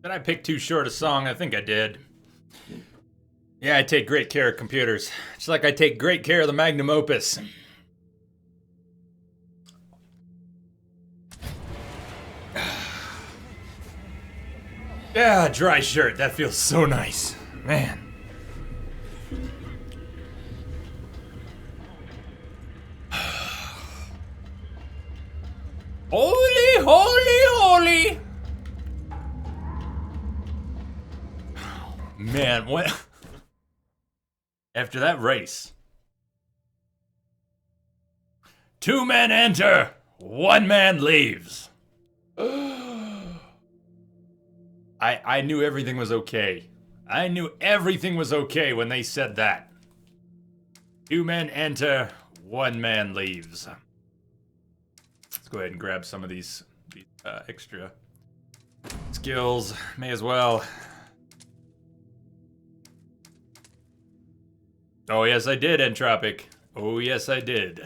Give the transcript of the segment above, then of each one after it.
Did I pick too short a song? I think I did. Yeah, I take great care of computers. Just like I take great care of the magnum opus. Yeah, dry shirt. That feels so nice. Man. Holy, holy, holy. Man, what? After that race, two men enter, one man leaves. I knew everything was okay. I knew everything was okay when they said that. Two men enter, one man leaves. Let's go ahead and grab some of these extra skills. May as well. Oh, yes, I did, Entropic. Oh, yes, I did.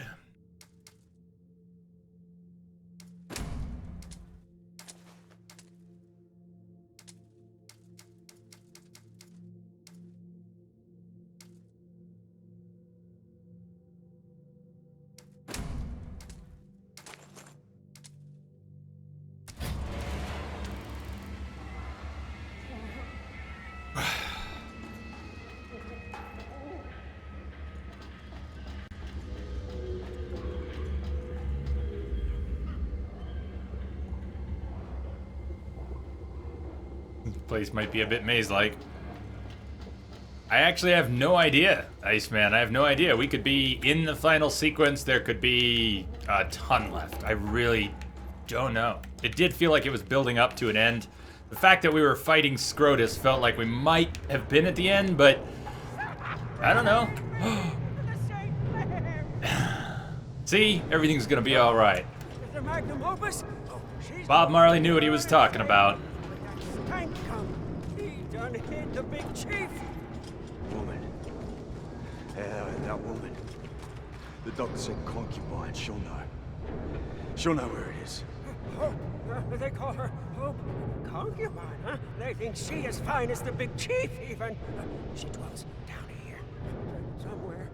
Place might be a bit maze-like. I actually have no idea, Iceman. I have no idea. We could be in the final sequence. There could be a ton left. I really don't know. It did feel like it was building up to an end. The fact that we were fighting Scrotus felt like we might have been at the end, but I don't know. See? Everything's gonna be alright. Bob Marley knew what he was talking about. The big chief. Woman. Yeah, that woman. The doctor said concubine. She'll know. She'll know where it is. Oh, they call her concubine, huh? They think she is fine as the big chief, even. She dwells down here, somewhere.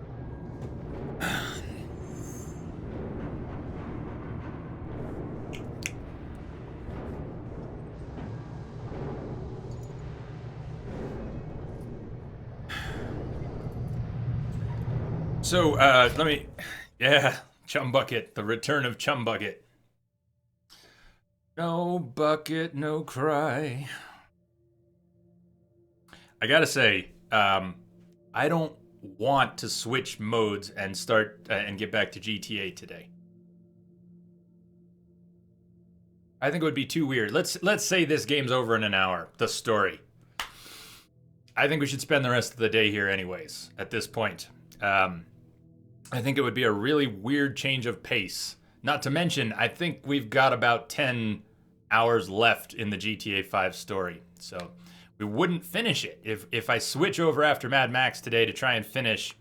So, let me... Yeah, Chum Bucket. The return of Chum Bucket. No bucket, no cry. I gotta say, I don't want to switch modes and start and get back to GTA today. I think it would be too weird. Let's say this game's over in an hour. The story. I think we should spend the rest of the day here anyways, at this point. I think it would be a really weird change of pace. Not to mention, I think we've got about 10 hours left in the GTA 5 story. So we wouldn't finish it. If I switch over after Mad Max today to try and finish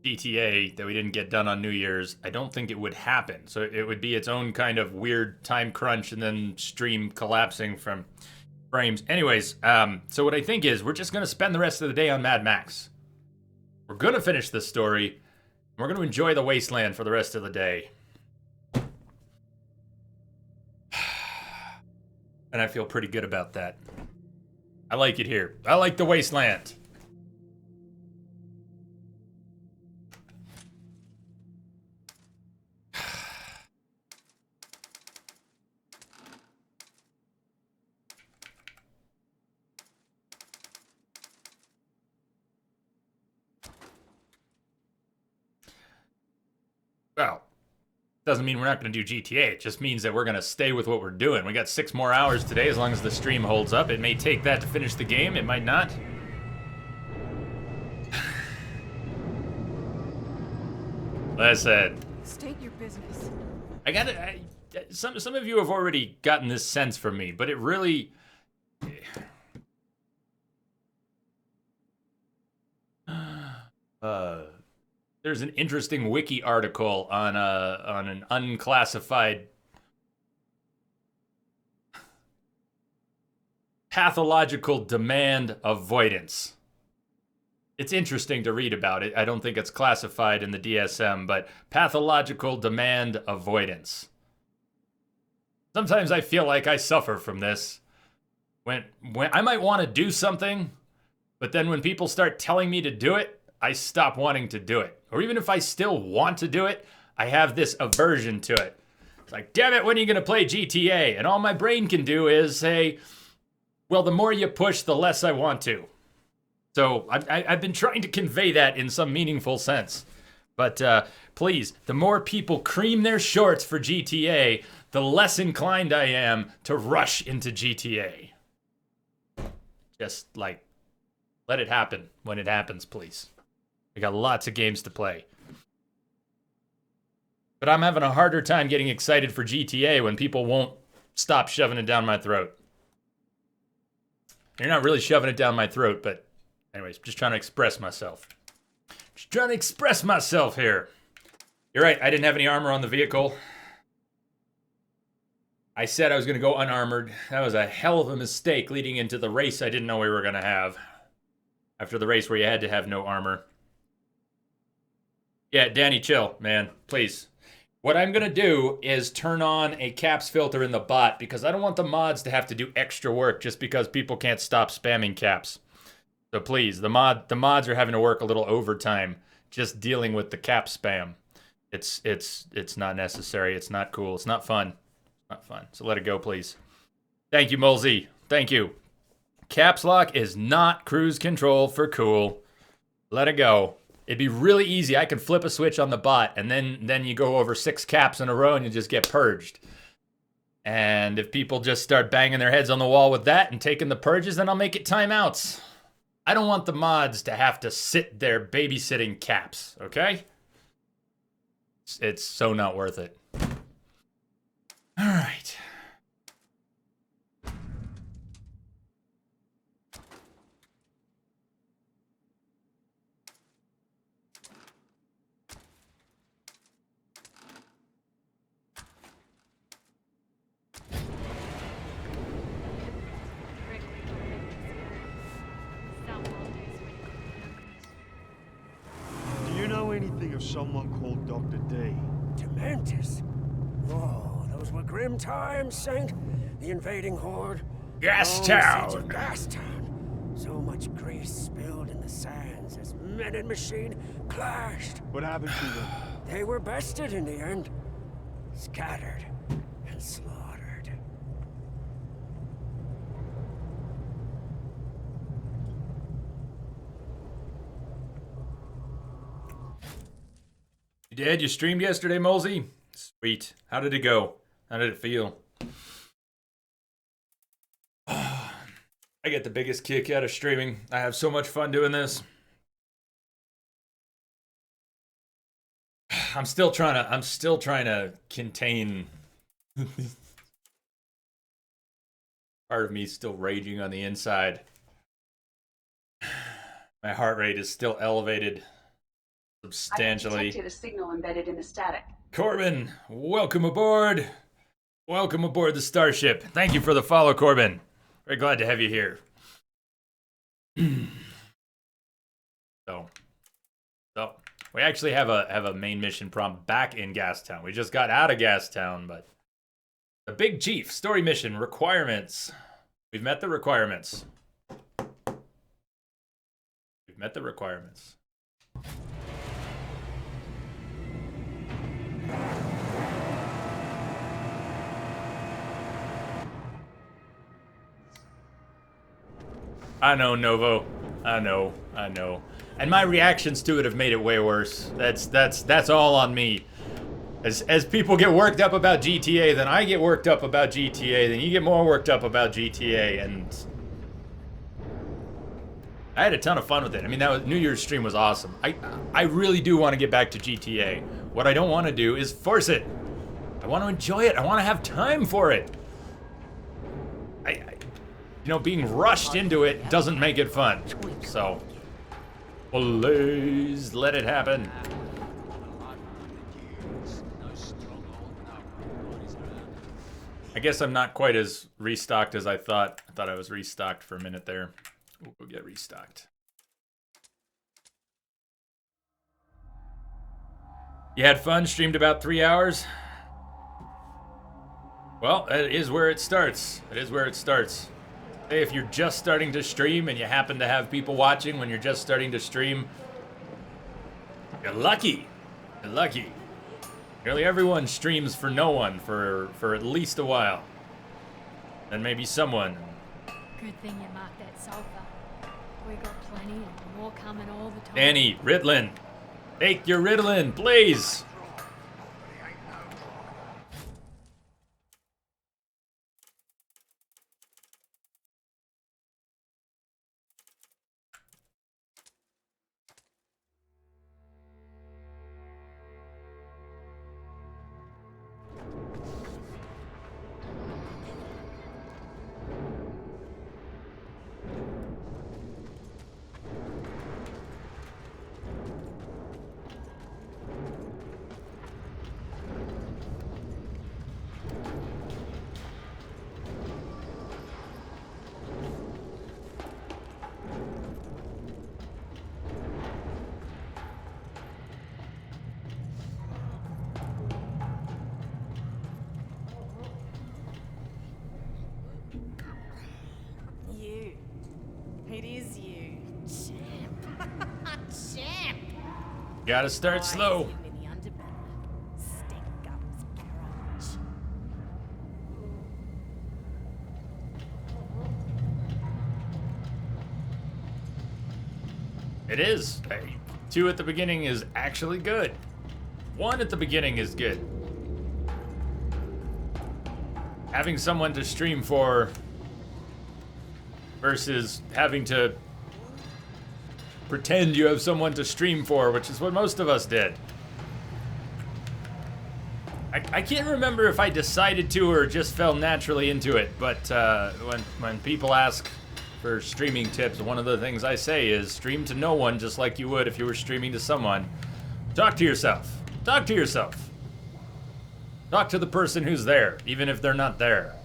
GTA that we didn't get done on New Year's, I don't think it would happen. So it would be its own kind of weird time crunch and then stream collapsing from frames. Anyways, so what I think is we're just going to spend the rest of the day on Mad Max. We're gonna finish this story, and we're gonna enjoy the wasteland for the rest of the day. And I feel pretty good about that. I like it here. I like the wasteland. Well, doesn't mean we're not going to do GTA. It just means that we're going to stay with what we're doing. We got 6 more hours today as long as the stream holds up. It may take that to finish the game. It might not. Listen. State your business. I got it. Some of you have already gotten this sense from me, but it really... There's an interesting wiki article on an unclassified pathological demand avoidance. It's interesting to read about it. I don't think it's classified in the DSM, but pathological demand avoidance. Sometimes I feel like I suffer from this. When I might want to do something, but then when people start telling me to do it, I stop wanting to do it. Or even if I still want to do it, I have this aversion to it. It's like, damn it, when are you going to play GTA? And all my brain can do is say, well, the more you push, the less I want to. So I've been trying to convey that in some meaningful sense. But please, the more people cream their shorts for GTA, the less inclined I am to rush into GTA. Just like, let it happen when it happens, please. I got lots of games to play. But I'm having a harder time getting excited for GTA when people won't stop shoving it down my throat. You're not really shoving it down my throat, but anyways, just trying to express myself. Just trying to express myself here. You're right, I didn't have any armor on the vehicle. I said I was going to go unarmored. That was a hell of a mistake leading into the race I didn't know we were going to have. After the race where you had to have no armor. Yeah, Danny, chill, man. Please. What I'm going to do is turn on a caps filter in the bot because I don't want the mods to have to do extra work just because people can't stop spamming caps. So please, the mods are having to work a little overtime just dealing with the cap spam. It's not necessary. It's not cool. It's not fun. Not fun. So let it go, please. Thank you, Molzy. Thank you. Caps lock is not cruise control for cool. Let it go. It'd be really easy. I could flip a switch on the bot, and then you go over 6 caps in a row, and you just get purged. And if people just start banging their heads on the wall with that and taking the purges, then I'll make it timeouts. I don't want the mods to have to sit there babysitting caps, okay? It's so not worth it. All right. Do you know anything of someone called Dr. D? Dementus. Oh, those were grim times, Saint. The invading horde. Gastown. Oh, siege of Gastown. So much grease spilled in the sands as men and machine clashed. What happened to them? They were bested in the end. Scattered and slaughtered. You did? You streamed yesterday, Molzy? Sweet. How did it go? How did it feel? I get the biggest kick out of streaming. I have so much fun doing this. I'm still trying to contain part of me still raging on the inside. My heart rate is still elevated substantially. I detected a signal embedded in the static. Corbin, welcome aboard. Welcome aboard the Starship. Thank you for the follow, Corbin. Very glad to have you here. So we actually have a main mission prompt back in Gastown. We just got out of Gastown, but the Big Chief story mission requirements. We've met the requirements. We've met the requirements. I know, Novo. I know. And my reactions to it have made it way worse. That's all on me. As people get worked up about GTA, then I get worked up about GTA, then you get more worked up about GTA, and I had a ton of fun with it. I mean, that was, New Year's stream was awesome. I really do want to get back to GTA. What I don't want to do is force it. I want to enjoy it. I want to have time for it. You know, being rushed into it doesn't make it fun. So, please let it happen. I guess I'm not quite as restocked as I thought. I thought I was restocked for a minute there. We'll get restocked. You had fun, streamed about 3 hours? Well, that is where it starts. That is where it starts. Hey, if you're just starting to stream and you happen to have people watching when you're just starting to stream, you're lucky. You're lucky. Nearly everyone streams for no one for at least a while. Then maybe someone. Good thing you marked that sulfur. We got plenty and more coming all the time. Danny, Ritalin. Take your Ritalin, please. You. It is you. Champ. Champ. Gotta start slow. I in the underbelly. Stick-ups garage. It is. Hey, 2 at the beginning is actually good. 1 at the beginning is good. Having someone to stream for versus having to pretend you have someone to stream for, which is what most of us did. I can't remember if I decided to or just fell naturally into it, but when people ask for streaming tips, one of the things I say is stream to no one just like you would if you were streaming to someone. Talk to yourself. Talk to yourself. Talk to the person who's there, even if they're not there.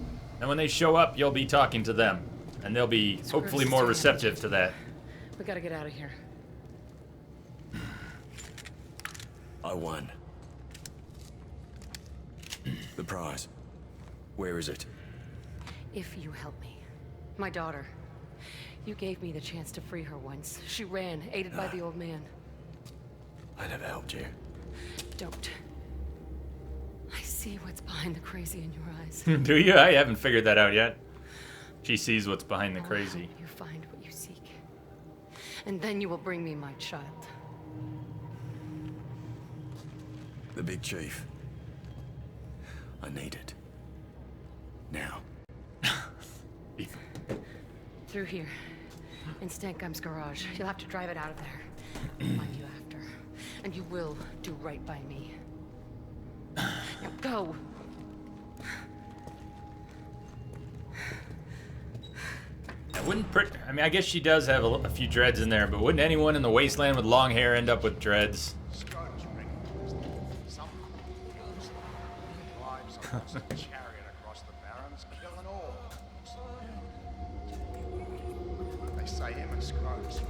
And when they show up, you'll be talking to them. And they'll be hopefully more receptive to that. We gotta get out of here. I won. The prize. Where is it? If you help me. My daughter. You gave me the chance to free her once. She ran, aided by the old man. I never helped you. Don't. I see what's behind the crazy in your eyes. Do you? I haven't figured that out yet. She sees what's behind the I'll crazy. help you find what you seek. And then you will bring me my child. The big chief. I need it. Now. Through here. In Stankum's garage. You'll have to drive it out of there. I'll find you after. And you will do right by me. Now go! I mean, I guess she does have a few dreads in there, but wouldn't anyone in the wasteland with long hair end up with dreads? Chariot across the barrens, killing all. They say him and Scrooge.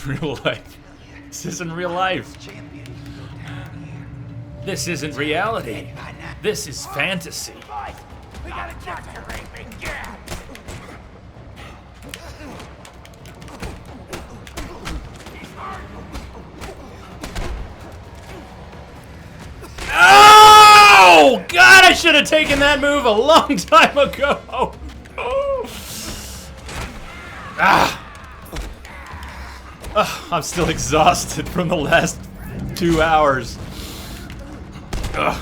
Real life. This isn't real life. This isn't reality. This is fantasy. We gotta get to raping, yeah! Oh! God, I should have taken that move a long time ago. Oh. Ah. I'm still exhausted from the last 2 hours. Ugh.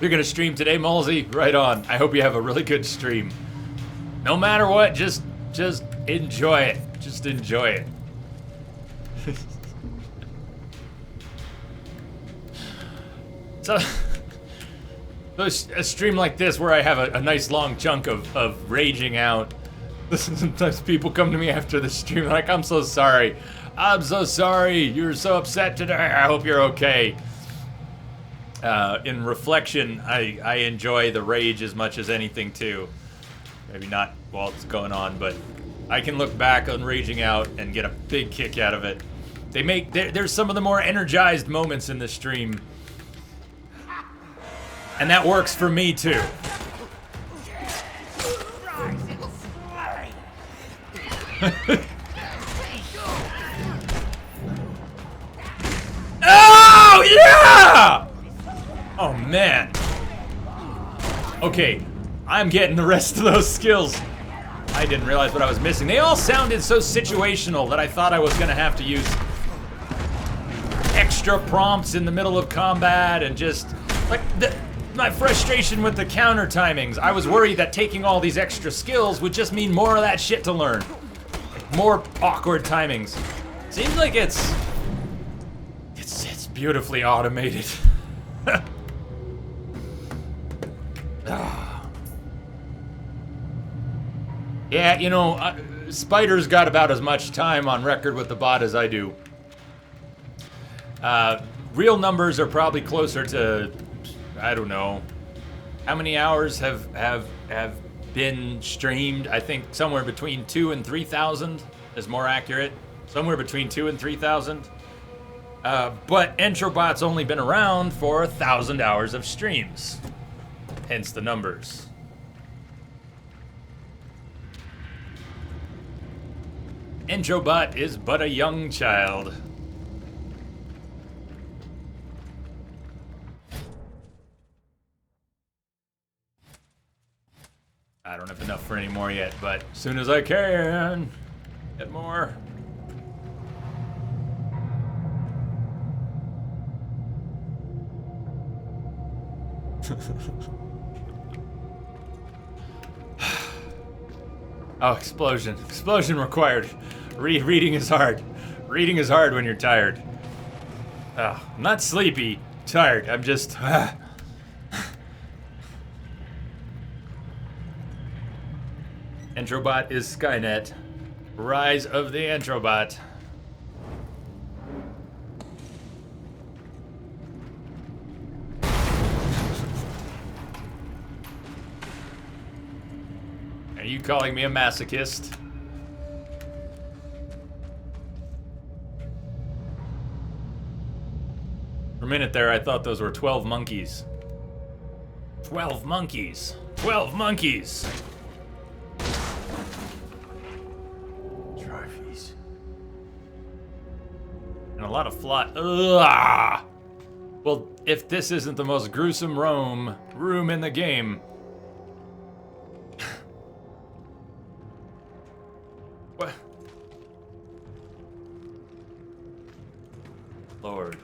You're gonna stream today, Mulsey? Right on. I hope you have a really good stream. No matter what, just enjoy it. Just enjoy it. So, a stream like this where I have a nice long chunk of raging out. Sometimes people come to me after the stream like, I'm so sorry. I'm so sorry. You're so upset today. I hope you're okay. In reflection, I enjoy the rage as much as anything too. Maybe not while it's going on, but I can look back on raging out and get a big kick out of it. There's some of the more energized moments in the stream. And that works for me too. Oh yeah! Oh man. Okay, I'm getting the rest of those skills. I didn't realize what I was missing. They all sounded so situational that I thought I was gonna have to use extra prompts in the middle of combat and just like my frustration with the counter timings. I was worried that taking all these extra skills would just mean more of that shit to learn. More awkward timings. Seems like it's beautifully automated. Yeah, you know, Spider's got about as much time on record with the bot as I do. Real numbers are probably closer to, I don't know, how many hours have been streamed? I think somewhere between 2,000 and 3,000 is more accurate. Somewhere between 2,000 and 3,000. But Entrobot's only been around for 1,000 hours of streams. Hence the numbers. Entrobot is but a young child. I don't have enough for any more yet, but as soon as I can, get more. Oh, explosion. Explosion required. Reading is hard. Reading is hard when you're tired. I'm not sleepy, tired. I'm just... Entrobot is Skynet. Rise of the Entrobot. Are you calling me a masochist? For a minute there, I thought those were 12 monkeys. 12 monkeys. 12 monkeys. Trophies. And a lot of fly. Ugh. Well, if this isn't the most gruesome room in the game. What? Lord.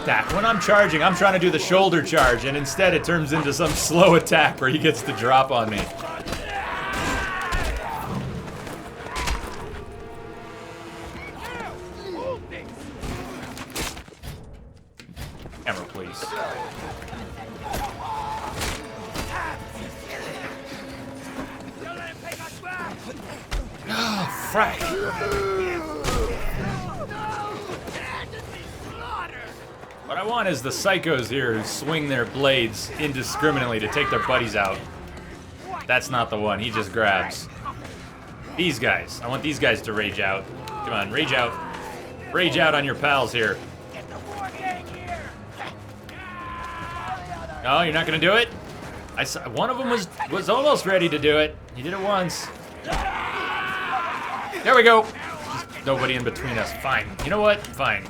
That when I'm charging, I'm trying to do the shoulder charge, and instead it turns into some slow attack where he gets the drop on me. Camera, please. Oh, frack. What I want is the psychos here who swing their blades indiscriminately to take their buddies out. That's not the one, he just grabs. These guys, I want these guys to rage out. Come on, rage out. Rage out on your pals here. No, you're not gonna do it? I saw, one of them was almost ready to do it. He did it once. There we go. nobody in between us. Fine. You know what? Fine.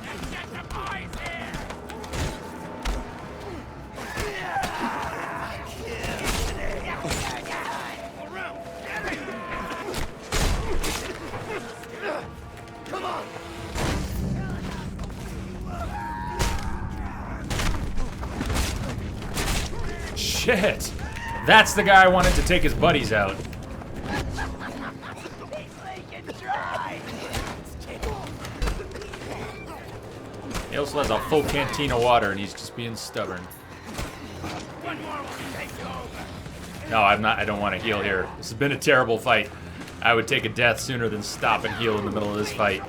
Shit! That's the guy I wanted to take his buddies out. He also has a full canteen of water and he's just being stubborn. No, I'm not. I don't want to heal here. This has been a terrible fight. I would take a death sooner than stop and heal in the middle of this fight.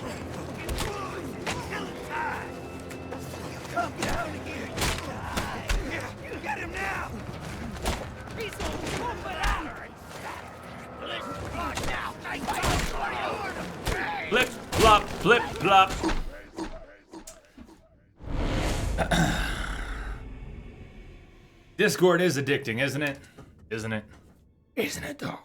Flip, flop, flip, flop. Discord is addicting, isn't it? Isn't it? Isn't it though?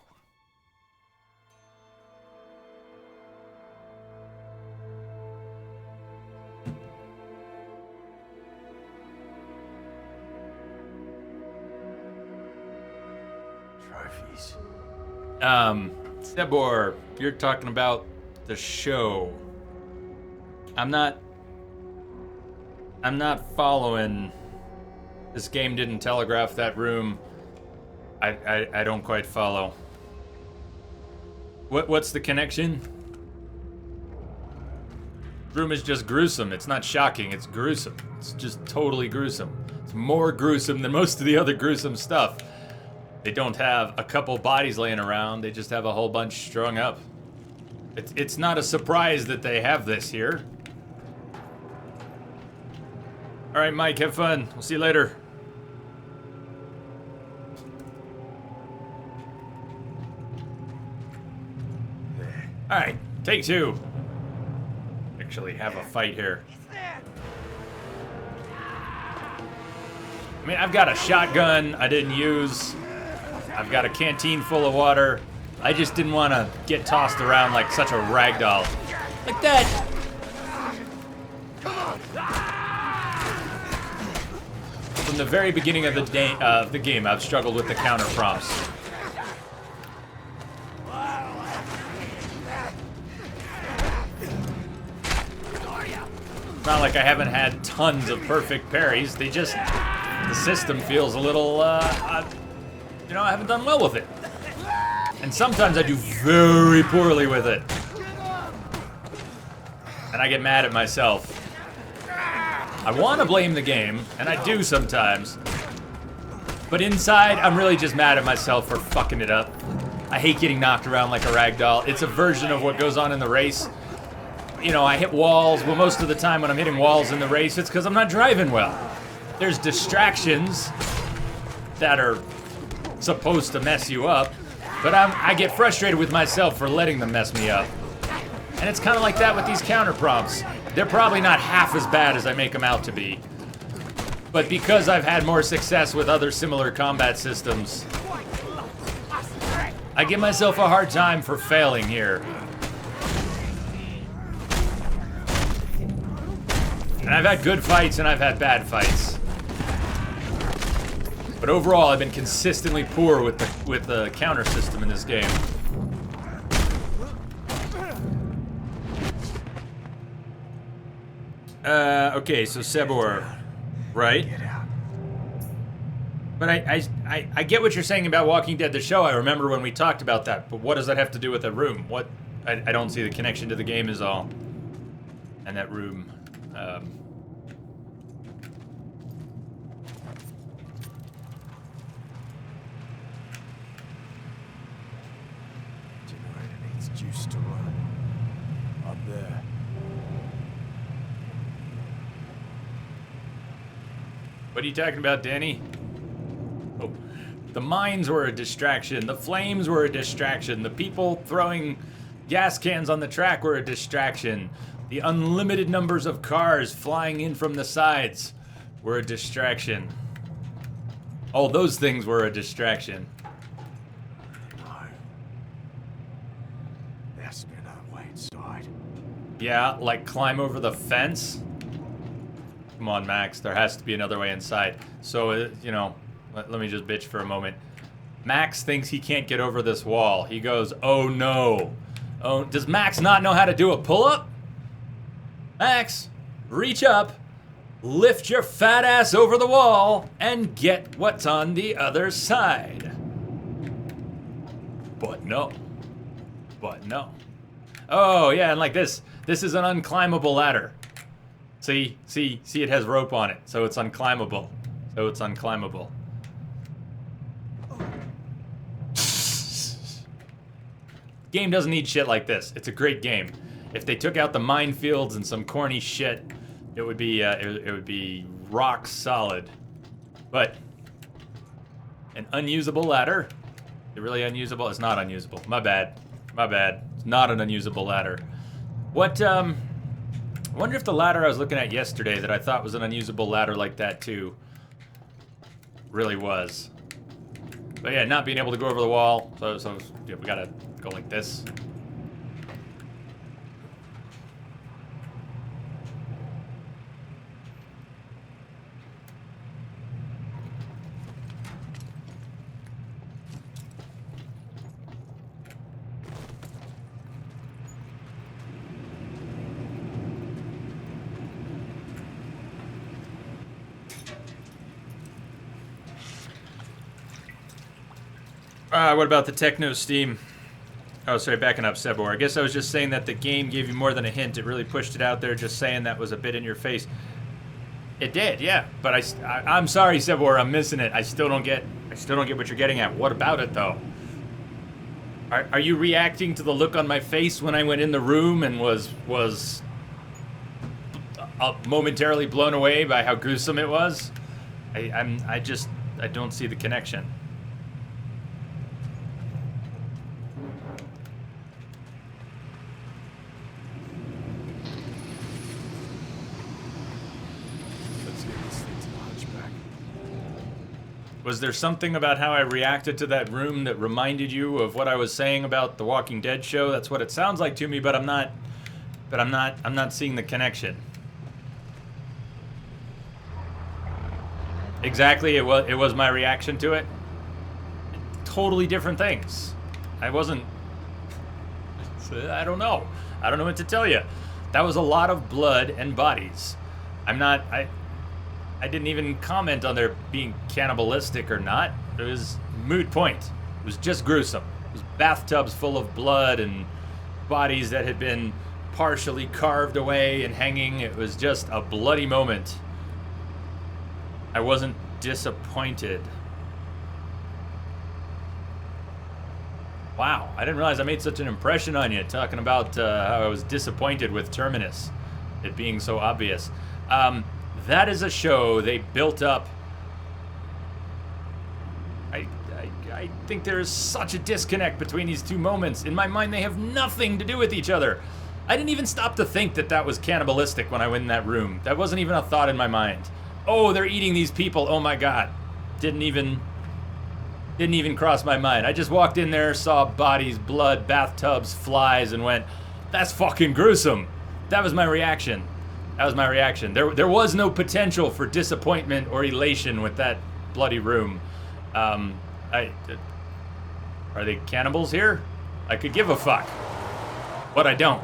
Trophies. Sebor, you're talking about the show. I'm not following. This game didn't telegraph that room. I don't quite follow. What's the connection? Room is just gruesome. It's not shocking, it's gruesome. It's just totally gruesome. It's more gruesome than most of the other gruesome stuff. They don't have a couple bodies laying around, they just have a whole bunch strung up. It's not a surprise that they have this here. Alright, Mike, have fun. We'll see you later. Alright, take two. Actually have a fight here. I mean, I've got a shotgun I didn't use. I've got a canteen full of water. I just didn't want to get tossed around like such a ragdoll. Like that. From the very beginning of the game, I've struggled with the counter prompts. It's not like I haven't had tons of perfect parries. They just, the system feels a little, you know, I haven't done well with it. And sometimes I do very poorly with it. And I get mad at myself. I want to blame the game, and I do sometimes. But inside, I'm really just mad at myself for fucking it up. I hate getting knocked around like a ragdoll. It's a version of what goes on in the race. You know, I hit walls. Well, most of the time when I'm hitting walls in the race, it's because I'm not driving well. There's distractions that are supposed to mess you up, but I get frustrated with myself for letting them mess me up. And it's kind of like that with these counter prompts. They're probably not half as bad as I make them out to be. But because I've had more success with other similar combat systems, I give myself a hard time for failing here. And I've had good fights and I've had bad fights. But overall, I've been consistently poor with the counter system in this game. Okay, so Sebor, right? But I get what you're saying about Walking Dead, the show. I remember when we talked about that, but what does that have to do with the room? What? I don't see the connection to the game is all. And that room. Generator needs juice to run. Up there. What are you talking about, Danny? Oh, the mines were a distraction. The flames were a distraction. The people throwing gas cans on the track were a distraction. The unlimited numbers of cars flying in from the sides were a distraction. All those things were a distraction. No. There's been no way inside. Yeah, like climb over the fence? Come on, Max. There has to be another way inside. So, you know, let me just bitch for a moment. Max thinks he can't get over this wall. He goes, oh no. Oh, does Max not know how to do a pull-up? Max, reach up, lift your fat ass over the wall, and get what's on the other side. But no. But no. Oh, yeah, and like this. This is an unclimbable ladder. See, it has rope on it, so it's unclimbable. So it's unclimbable. Game doesn't need shit like this. It's a great game. If they took out the minefields and some corny shit, it would be rock solid. But an unusable ladder. Is it really unusable? It's not unusable. My bad. My bad. It's not an unusable ladder. What I wonder if the ladder I was looking at yesterday that I thought was an unusable ladder like that too really was. But yeah, not being able to go over the wall. So yeah, we gotta go like this. What about the Techno Steam? Oh, sorry, backing up, Sebor. I guess I was just saying that the game gave you more than a hint. It really pushed it out there. Just saying that was a bit in your face. It did, yeah. But I'm sorry, Sebor. I'm missing it. I still don't get what you're getting at. What about it, though? Are you reacting to the look on my face when I went in the room and was momentarily blown away by how gruesome it was? I don't see the connection. Was there something about how I reacted to that room that reminded you of what I was saying about the Walking Dead show? That's what it sounds like to me, but I'm not seeing the connection. Exactly, it was my reaction to it. Totally different things. I don't know. I don't know what to tell you. That was a lot of blood and bodies. I didn't even comment on there being cannibalistic or not. It was moot point. It was just gruesome. It was bathtubs full of blood and bodies that had been partially carved away and hanging. It was just a bloody moment. I wasn't disappointed. Wow, I didn't realize I made such an impression on you, talking about how I was disappointed with Terminus, it being so obvious. That is a show they built up. I think there is such a disconnect between these two moments. In my mind, they have nothing to do with each other. I didn't even stop to think that that was cannibalistic when I went in that room. That wasn't even a thought in my mind. Oh, they're eating these people. Oh my God. Didn't even cross my mind. I just walked in there, saw bodies, blood, bathtubs, flies, and went, that's fucking gruesome. That was my reaction. That was my reaction. There was no potential for disappointment or elation with that bloody room. Are they cannibals here? I could give a fuck. But I don't.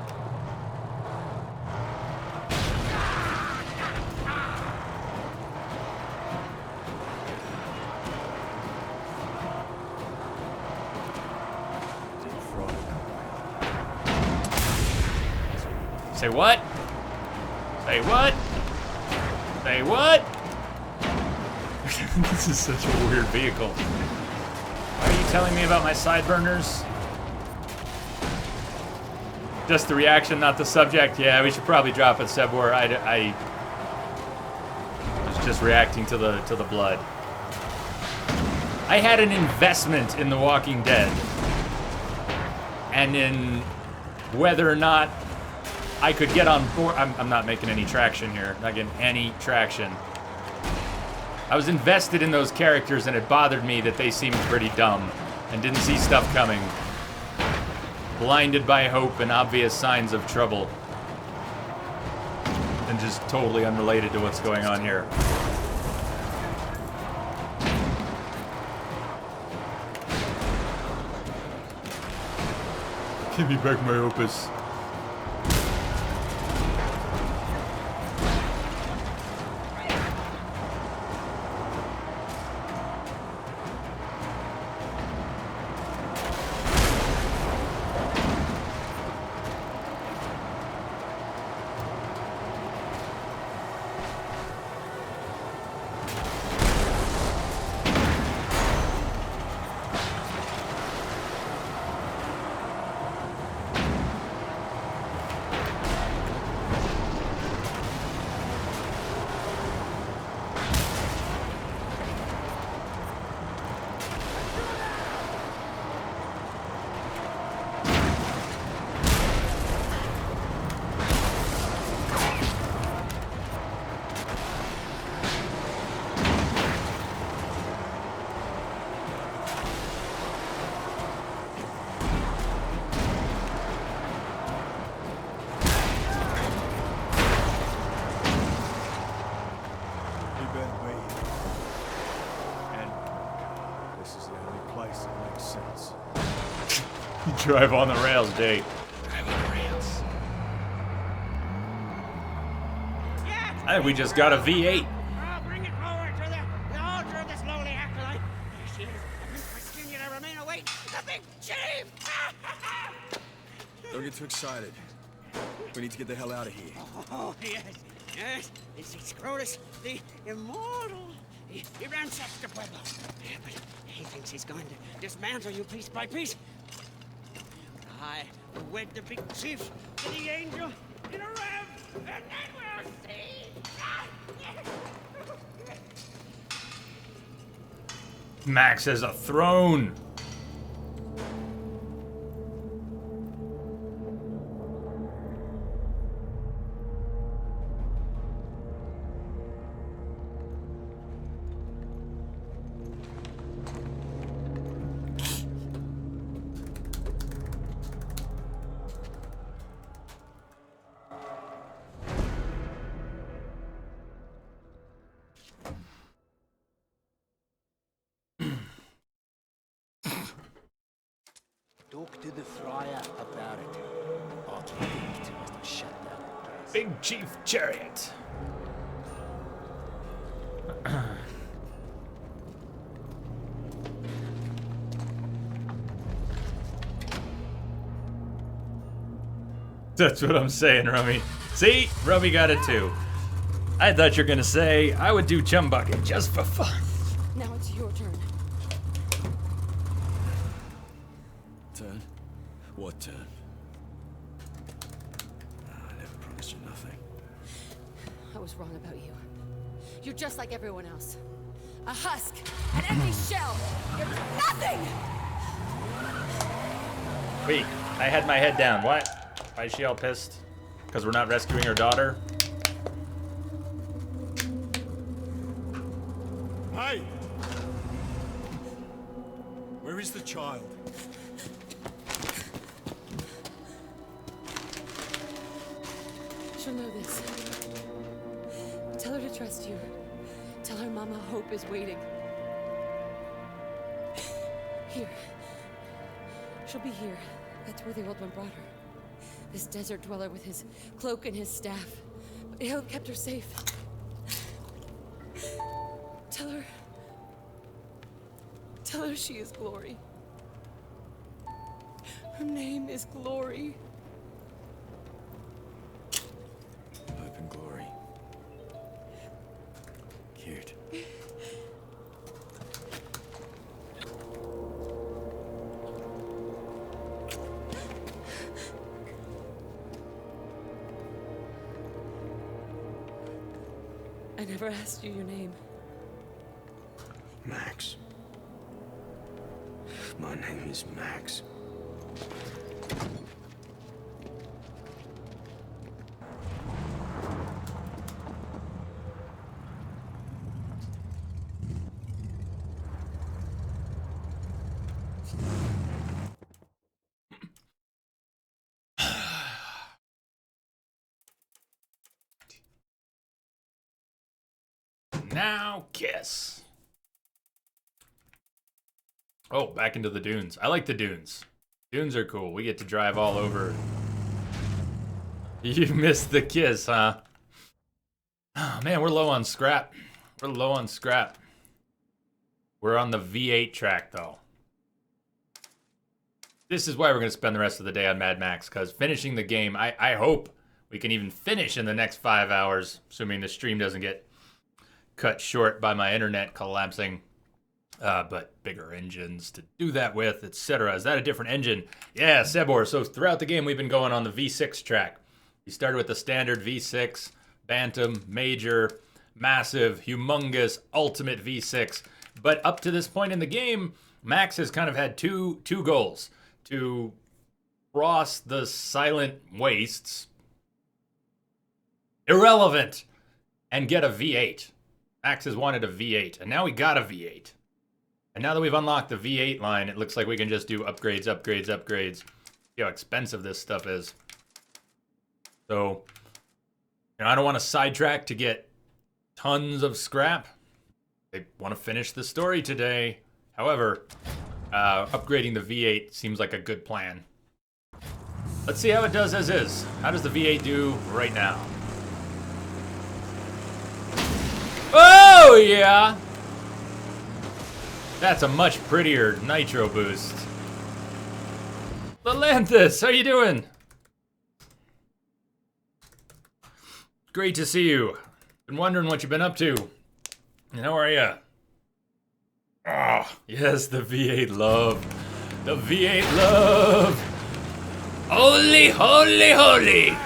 Say what? Say what? Say what? This is such a weird vehicle. Why are you telling me about my sideburners? Just the reaction, not the subject. Yeah, we should probably drop it, Sebor. I was just reacting to the blood. I had an investment in The Walking Dead, and in whether or not I could get on board. I'm not making any traction here. Not getting any traction. I was invested in those characters, and it bothered me that they seemed pretty dumb and didn't see stuff coming. Blinded by hope and obvious signs of trouble. challenge is totally unrelated to what's going on here. Give me back my opus. Drive on the rails, Jake. Drive on the rails. I think we just got a V8. Oh, bring it forward to the altar of this lowly acolyte. There she is, Empress Virginia to remain await the big chief. Don't get too excited. We need to get the hell out of here. Oh, yes, yes. This is Scrotus, the immortal. He ransacked the Pueblo. Yeah, but he thinks he's going to dismantle you piece by piece. I will wed the big chief to the angel in a rev, and then we'll see. Max has a throne. Talk to the friar about it. Architect must have shut down. Big Chief Chariot. That's what I'm saying, Rummy. See? Rummy got it too. I thought you were gonna say I would do chum bucket just for fun. Now it's your turn. Turn? What turn? I never promised you nothing. I was wrong about you. You're just like everyone else. A husk, an empty shell. You're nothing! Wait, I had my head down. What? Why is she all pissed? Because we're not rescuing her daughter? Hey! Where is the child? She'll know this. Tell her to trust you. Tell her Mama Hope is waiting. Here. She'll be here. That's where the old one brought her. This desert dweller with his cloak and his staff. But he'll have kept her safe. Tell her... Tell her she is Glory. Her name is Glory. Hope and glory. Cute. I never asked you your name. Max. My name is Max. Now kiss. Oh, back into the dunes. I like the dunes. Dunes are cool. We get to drive all over. You missed the kiss, huh? Oh, man, we're low on scrap. We're low on scrap. We're on the V8 track, though. This is why we're going to spend the rest of the day on Mad Max, because finishing the game, I hope we can even finish in the next 5 hours, assuming the stream doesn't get cut short by my internet collapsing. But bigger engines to do that with, etc. Is that a different engine? Yeah, Sebor. So throughout the game, we've been going on the V6 track. You started with the standard V6, Bantam, Major, Massive, Humongous, Ultimate V6. But up to this point in the game, Max has kind of had two goals. To cross the silent wastes, irrelevant, and get a V8. Max has wanted a V8, and now we got a V8. And now that we've unlocked the V8 line, it looks like we can just do upgrades, upgrades, upgrades. See how expensive this stuff is. So, I don't want to sidetrack to get tons of scrap. They want to finish the story today. However, upgrading the V8 seems like a good plan. Let's see how it does as is. How does the V8 do right now? Oh, yeah! That's a much prettier nitro boost. Lelanthus, how you doing? Great to see you. Been wondering what you've been up to. And how are ya? Ah, yes, the V8 love. The V8 love. Holy, holy, holy.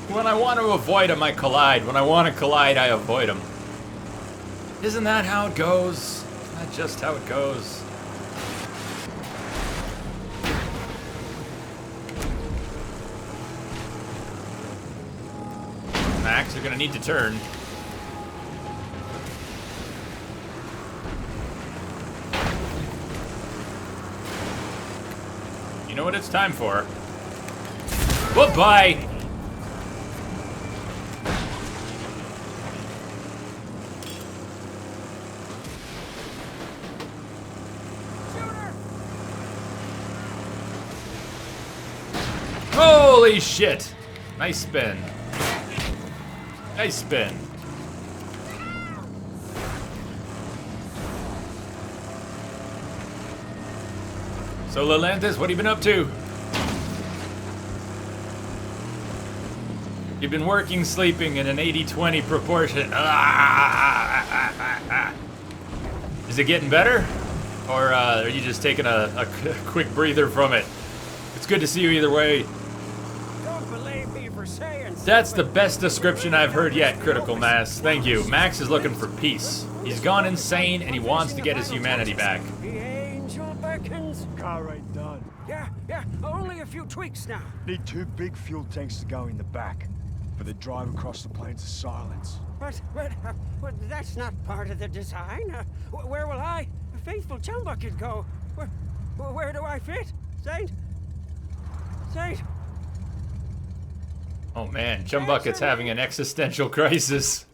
When I want to avoid him, I collide. When I want to collide, I avoid him. Isn't that how it goes? Isn't that just how it goes? Max, you're gonna need to turn. You know what it's time for? Goodbye! Holy shit! Nice spin. Nice spin. So, Lelanthus, what have you been up to? You've been working, sleeping in an 80-20 proportion. Is it getting better? Or are you just taking a quick breather from it? It's good to see you either way. Don't believe me for saying so, That's the but best description I've heard yet, Critical Mass. Thank you. Max is looking for peace. He's gone insane and he wants to get his humanity back. The angel beckons. Car ain't done. Yeah, only a few tweaks now. Need 2 big fuel tanks to go in the back for the drive across the plains of silence. But that's not part of the design. Where will I, faithful Chumbucket, go? Where do I fit? Saint? Oh man, Chumbucket's having an existential crisis.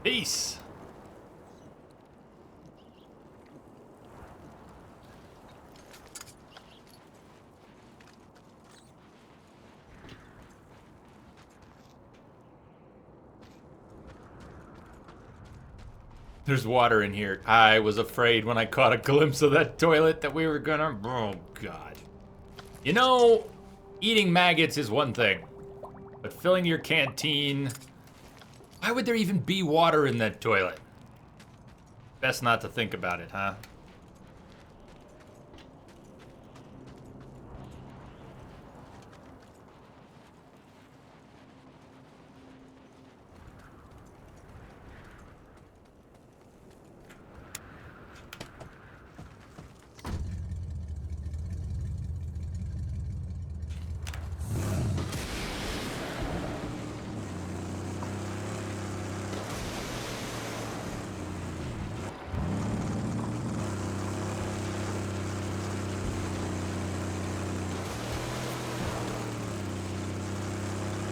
Peace. There's water in here. I was afraid when I caught a glimpse of that toilet that we were gonna... Oh, God. You know, eating maggots is one thing. But filling your canteen... Why would there even be water in that toilet? Best not to think about it, huh?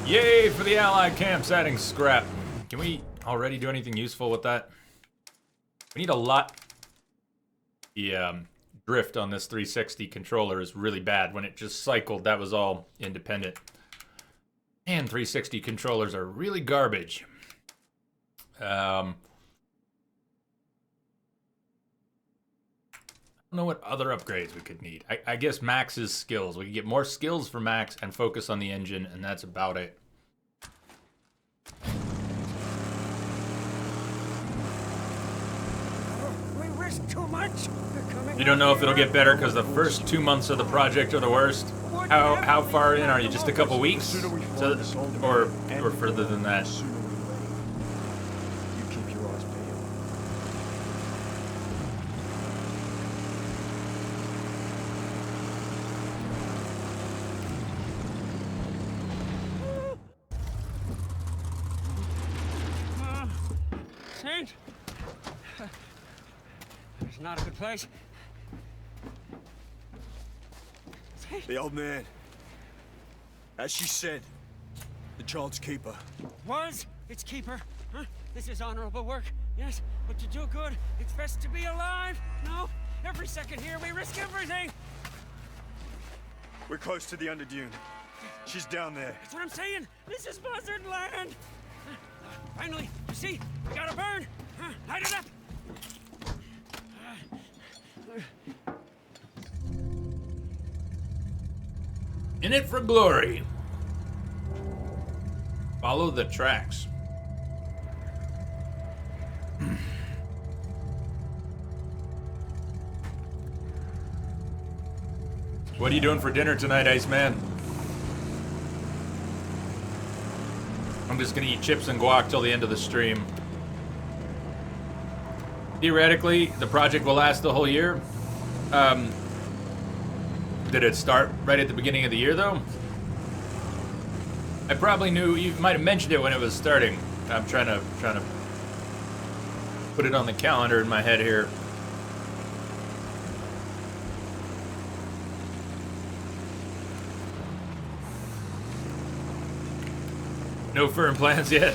Yay for the Allied camps adding scrap. Can we already do anything useful with that? We need a lot. The drift on this 360 controller is really bad. When it just cycled, that was all independent. And 360 controllers are really garbage. I don't know what other upgrades we could need. I guess Max's skills. We could get more skills for Max and focus on the engine, and that's about it. We risk too much. You don't know if it'll get better because the first 2 months of the project are the worst. How far in are you? Just a couple weeks? Or further than that? Sooner we leave. You keep your eyes peeled. Saint? It's not a good place. Saint? The old man. As she said, the child's keeper. Was its keeper. Huh? This is honorable work, yes, but to do good, it's best to be alive. No, every second here we risk everything. We're close to the Underdune. She's down there. That's what I'm saying. This is Buzzard Land. Finally, you see, we gotta burn. Light it up. In it for glory. Follow the tracks. What are you doing for dinner tonight, Iceman? I'm just gonna eat chips and guac till the end of the stream. Theoretically, the project will last the whole year. Did it start right at the beginning of the year, though? I probably knew, you might have mentioned it when it was starting. I'm trying to put it on the calendar in my head here. No firm plans yet.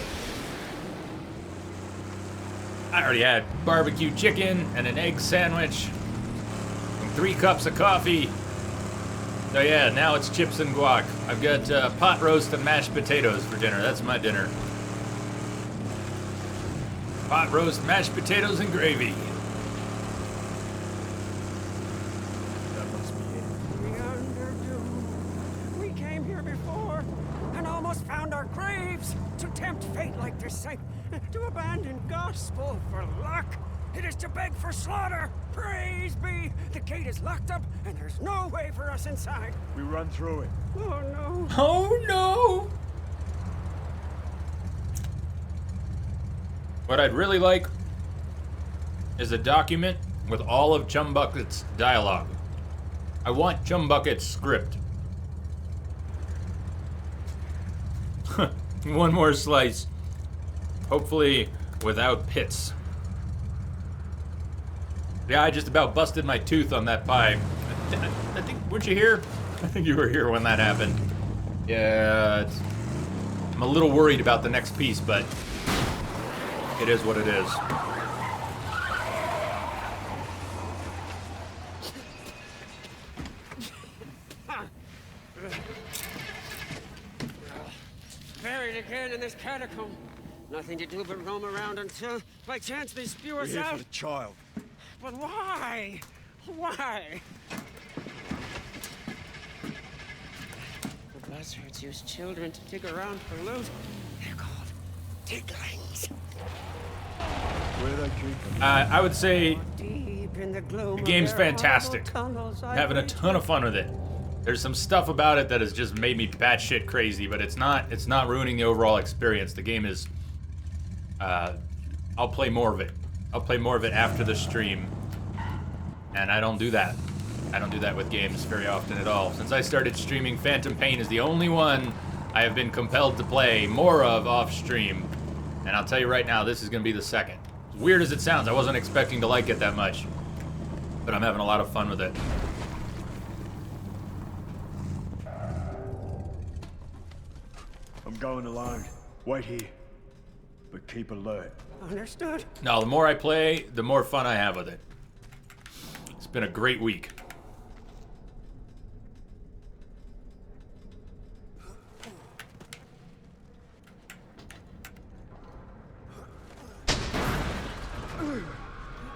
I already had barbecue chicken and an egg sandwich and 3 cups of coffee. So yeah, now it's chips and guac. I've got pot roast and mashed potatoes for dinner. That's my dinner. Pot roast, mashed potatoes, and gravy. That must be it. We Underdune. We came here before and almost found our graves to tempt fate like this sight, to abandon gospel for luck. It is to beg for slaughter. Praise be. The gate is locked up and there's no way for us inside. We run through it. Oh no. Oh no! What I'd really like is a document with all of Chumbucket's dialogue. I want Chumbucket's script. One more slice. Hopefully without pits. Yeah, I just about busted my tooth on that pie. I think, weren't you here? I think you were here when that happened. Yeah, I'm a little worried about the next piece, but it is what it is. Buried again in this catacomb. Nothing to do but roam around until, by chance, they spew We're us here out. for the child. But why? Why? The buzzards use children to dig around for loot. They're called diglings. Where do they keep them? I would say Deep in the gloom the of game's their fantastic. horrible tunnels, I Having a wait. ton of fun with it. There's some stuff about it that has just made me batshit crazy, but it's not ruining the overall experience. The game is. I'll play more of it. I'll play more of it after the stream. And I don't do that. I don't do that with games very often at all. Since I started streaming, Phantom Pain is the only one I have been compelled to play more of off stream. And I'll tell you right now, this is going to be the second. As weird as it sounds, I wasn't expecting to like it that much. But I'm having a lot of fun with it. I'm going alone. Wait here. But keep alert. Understood. No, the more I play, the more fun I have with it. It's been a great week.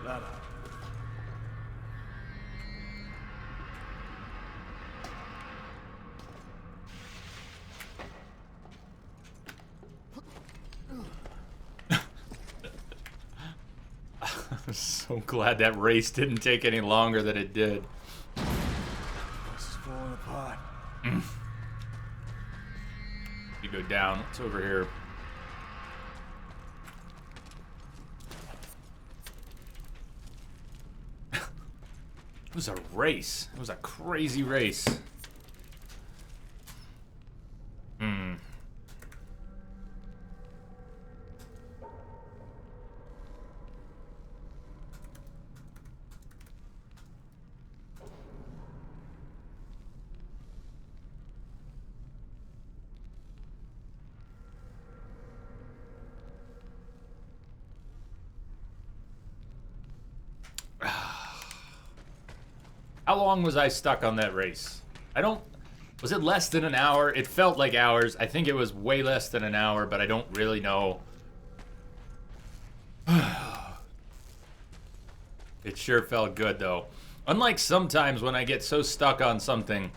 Ladder. I'm so glad that race didn't take any longer than it did. This is falling apart. You go down. It's over here. It was a race. It was a crazy race. How long was I stuck on that race? Was it less than an hour? It felt like hours. I think it was way less than an hour, but I don't really know. It sure felt good, though. Unlike sometimes when I get so stuck on something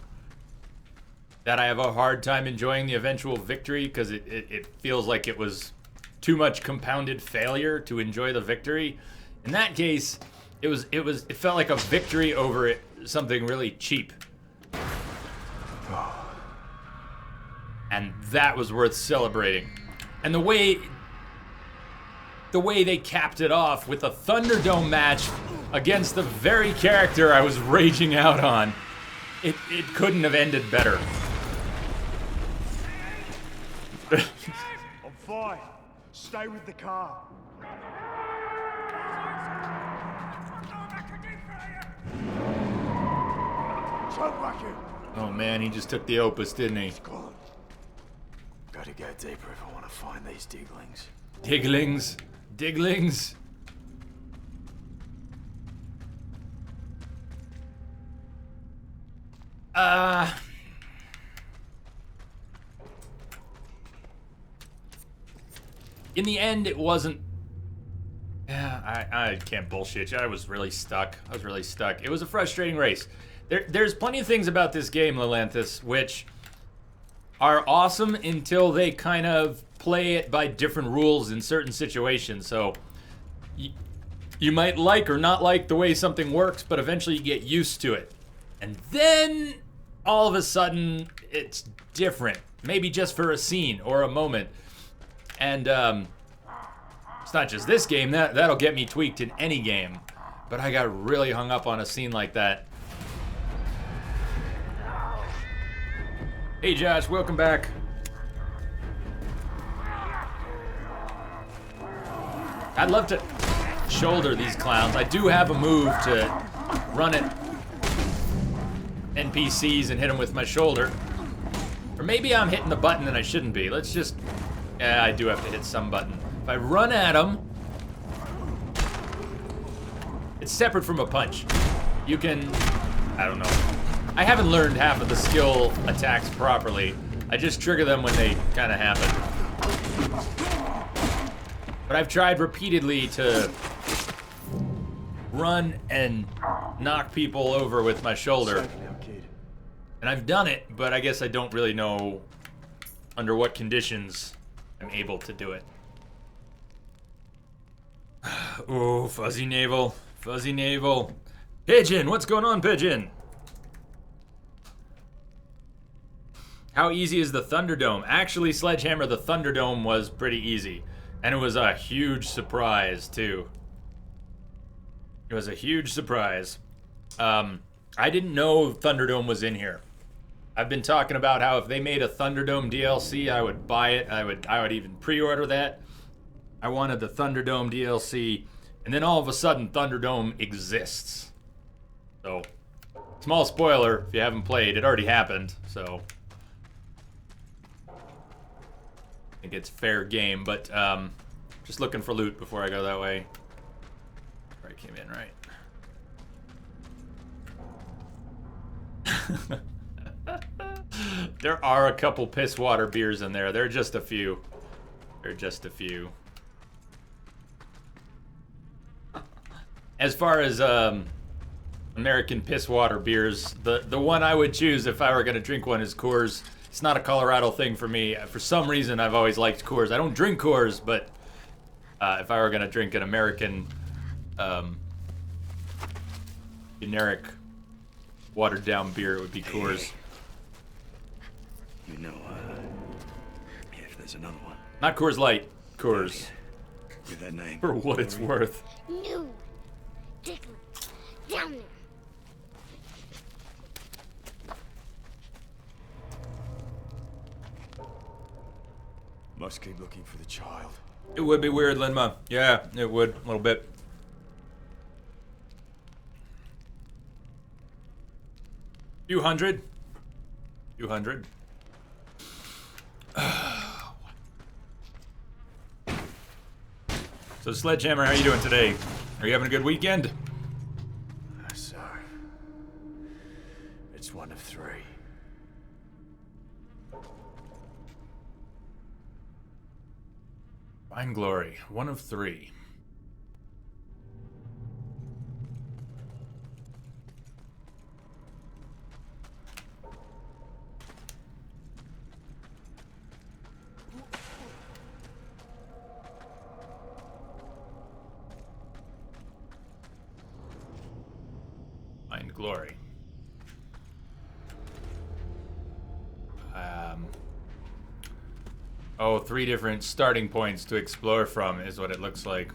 that I have a hard time enjoying the eventual victory because it feels like it was too much compounded failure to enjoy the victory. In that case, it felt like a victory over something really cheap. And that was worth celebrating. And the way they capped it off with a Thunderdome match against the very character I was raging out on, it couldn't have ended better. I'm fine. Stay with the car. Oh man, he just took the Opus, didn't he? Gone. Gotta go deeper if I want to find these diglings. Diglings. Diglings. In the end, it wasn't... Yeah, I can't bullshit you. I was really stuck. It was a frustrating race. There's plenty of things about this game, Lelanthus, which are awesome until they kind of play it by different rules in certain situations. So you might like or not like the way something works, but eventually you get used to it. And then all of a sudden it's different. Maybe just for a scene or a moment. And it's not just this game. That'll get me tweaked in any game. But I got really hung up on a scene like that. Hey Josh, welcome back. I'd love to shoulder these clowns. I do have a move to run at NPCs and hit them with my shoulder. Or maybe I'm hitting the button and I shouldn't be. Let's just... Yeah, I do have to hit some button. If I run at them... It's separate from a punch. You can... I don't know. I haven't learned half of the skill attacks properly. I just trigger them when they kind of happen. But I've tried repeatedly to run and knock people over with my shoulder. And I've done it, but I guess I don't really know under what conditions I'm able to do it. Oh, fuzzy navel. Fuzzy navel. Pigeon, what's going on, Pigeon? How easy is the Thunderdome? Actually, Sledgehammer, the Thunderdome was pretty easy. And it was a huge surprise, too. It was a huge surprise. I didn't know Thunderdome was in here. I've been talking about how if they made a Thunderdome DLC, I would buy it. I would even pre-order that. I wanted the Thunderdome DLC. And then all of a sudden, Thunderdome exists. So, small spoiler, if you haven't played, it already happened, so... think it's fair game, but just looking for loot before I go that way. Where I came in, right? There are a couple piss water beers in there. They're just a few. They're just a few. As far as American piss water beers, the one I would choose if I were gonna drink one is Coors. It's not a Colorado thing for me. For some reason, I've always liked Coors. I don't drink Coors, but if I were gonna drink an American generic watered down beer, it would be Coors. You know, if there's another one Not Coors Light, Coors. with that name. For what it's worth. No. Dickon. Down there. Must keep looking for the child. It would be weird, Linma. Yeah, it would, a little bit. Few hundred. Few hundred. So, Sledgehammer, how you doing today? Are you having a good weekend? So, it's one of three. Fine Glory, one of three. Find Glory. Oh, 3 different starting points to explore from is what it looks like.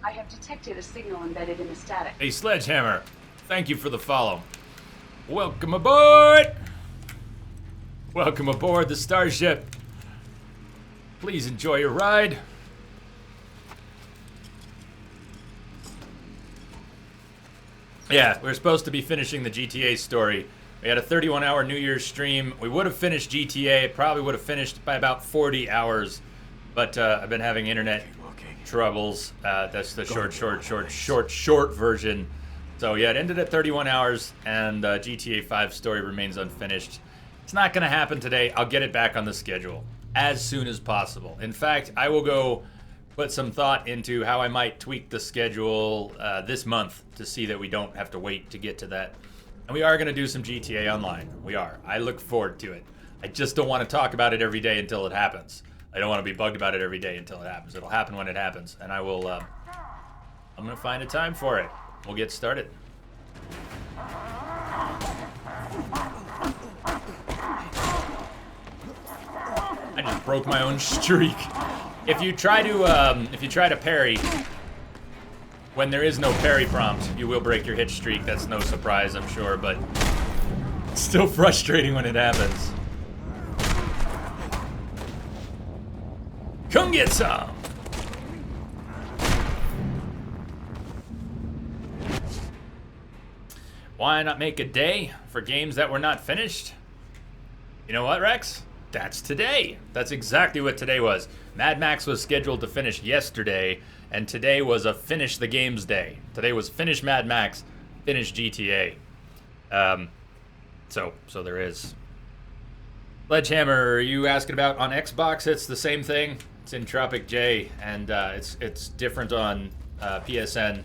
I have detected a signal embedded in the static. Hey, Sledgehammer, thank you for the follow. Welcome aboard! Welcome aboard the Starship. Please enjoy your ride. Yeah, we're supposed to be finishing the GTA story. We had a 31-hour New Year's stream. We would have finished GTA. Probably would have finished by about 40 hours. But I've been having internet troubles. That's the short version. So yeah, it ended at 31 hours, and GTA 5 story remains unfinished. It's not going to happen today. I'll get it back on the schedule as soon as possible. In fact, I will go put some thought into how I might tweak the schedule this month to see that we don't have to wait to get to that. And we are going to do some GTA Online. We are. I look forward to it. I just don't want to talk about it every day until it happens. I don't want to be bugged about it every day until it happens. It'll happen when it happens. And I will, I'm going to find a time for it. We'll get started. I just broke my own streak. If you try to parry, when there is no parry prompt, you will break your hit streak. That's no surprise, I'm sure, but it's still frustrating when it happens. Come get some! Why not make a day for games that were not finished? You know what, Rex? That's today. That's exactly what today was. Mad Max was scheduled to finish yesterday, and today was a finish the games day. Today was finish Mad Max, finish GTA. So there is. Sledgehammer, are you asking about on Xbox? It's the same thing. It's in Tropic J, and it's different on PSN.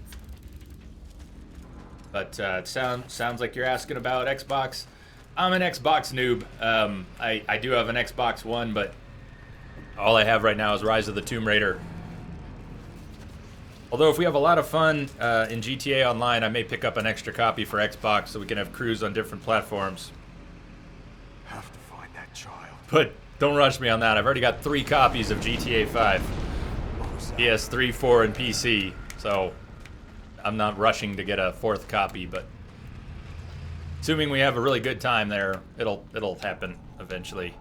But it sounds like you're asking about Xbox. I'm an Xbox noob. I do have an Xbox One, but all I have right now is Rise of the Tomb Raider. Although if we have a lot of fun in GTA Online, I may pick up an extra copy for Xbox so we can have crews on different platforms. Have to find that child. But don't rush me on that. I've already got 3 copies of GTA 5. PS3, 4, and PC. So I'm not rushing to get a 4th copy, but assuming we have a really good time there, it'll happen eventually.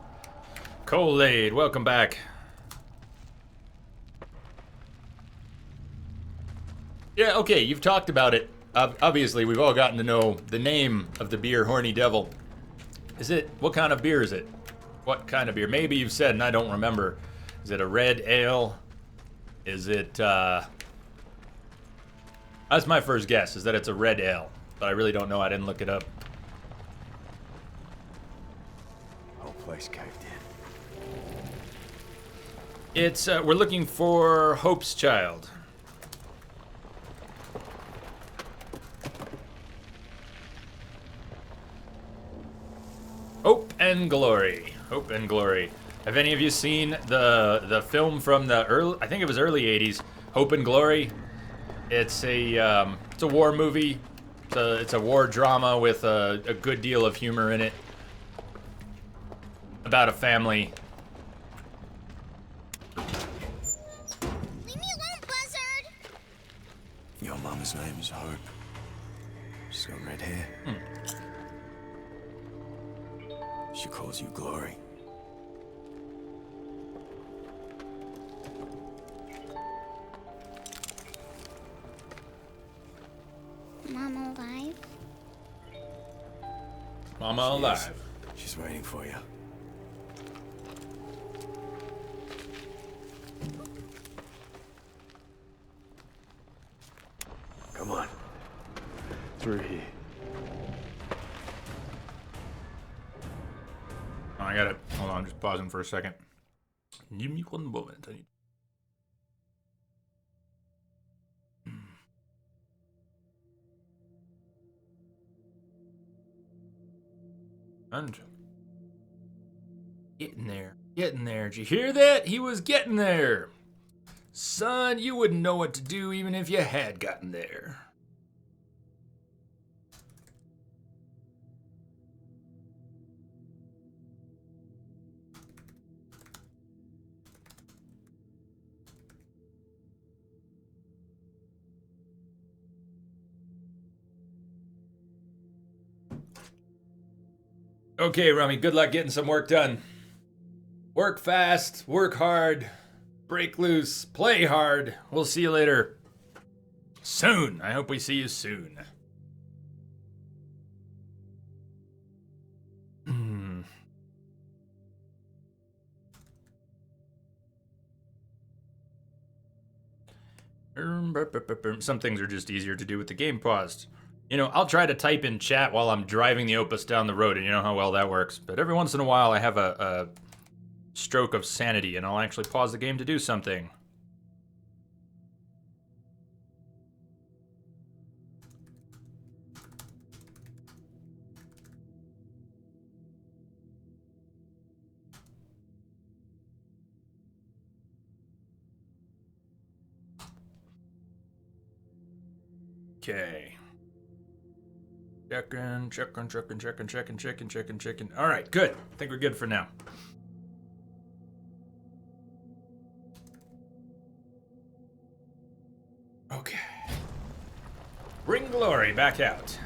Colade, welcome back. Yeah, okay, you've talked about it. Obviously, we've all gotten to know the name of the beer, Horny Devil. Is it, what kind of beer is it? What kind of beer? Maybe you've said and I don't remember. Is it a red ale? Is it, that's my first guess, is that it's a red ale. But I really don't know, I didn't look it up. Whole place caved in. It's, we're looking for Hope's Child. Hope and Glory. Hope and Glory. Have any of you seen the film from the early, I think it was early 80s, Hope and Glory? It's a war movie. It's a war drama with a good deal of humor in it. About a family. Leave me alone, Buzzard! Your mama's name is Hope. She's got red hair. She calls you Glory. Mama alive? Mama alive. She's waiting for you. Come on. Through here. Oh, I got it. Hold on, just pausing for a second. Give me one moment. I need... And getting there. Getting there. Did you hear that? He was getting there. Son, you wouldn't know what to do even if you had gotten there. Okay, Rummy, good luck getting some work done. Work fast, work hard, break loose, play hard. We'll see you later. Soon. I hope we see you soon. Some things are just easier to do with the game paused. You know, I'll try to type in chat while I'm driving the Opus down the road, and you know how well that works. But every once in a while, I have a stroke of sanity, and I'll actually pause the game to do something. Okay. Checking. All right, good. I think we're good for now. Okay. Bring Glory back out.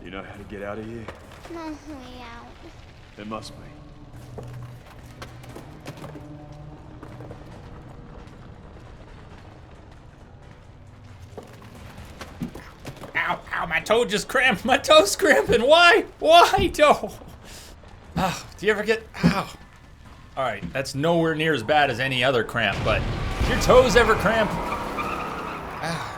You know how to get out of here? No way out. There must be. Ow, ow, my toe just cramped. My toe's cramping. Why? Why, toe? Oh, do you ever get, ow. All right, that's nowhere near as bad as any other cramp, but your toes ever cramp? Ow.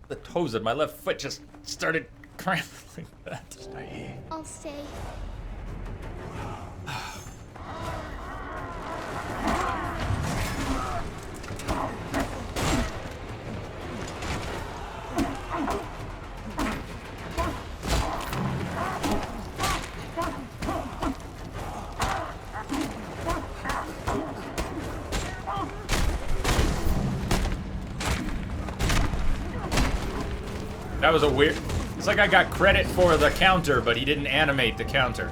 The toes of my left foot just started cramping like that. Stay here. I'll stay. That was a weird... It's like I got credit for the counter, but he didn't animate the counter.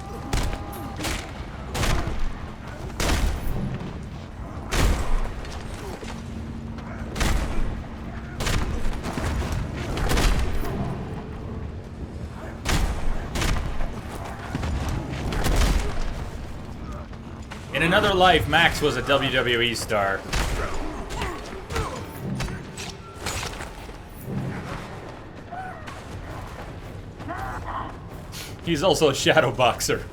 In another life, Max was a WWE star. He's also a shadow boxer.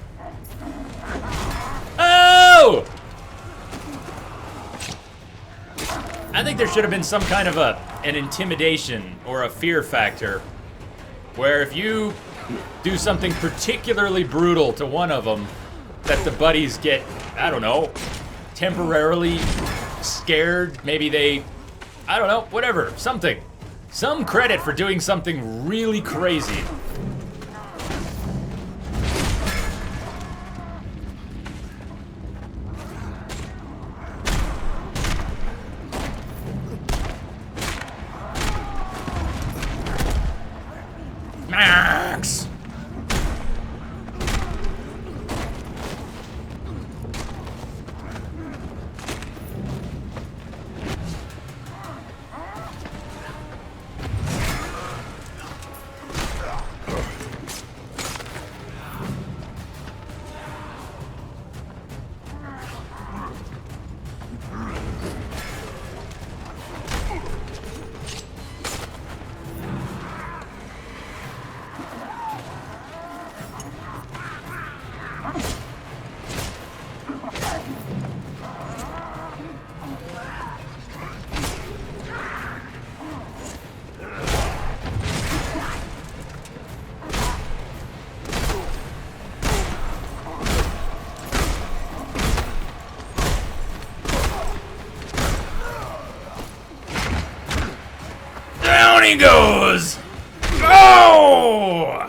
Oh! I think there should have been some kind of an intimidation or a fear factor where if you do something particularly brutal to one of them, that the buddies get, I don't know, temporarily scared. Maybe they, I don't know, whatever, something. Some credit for doing something really crazy. Max! Down he goes! Go!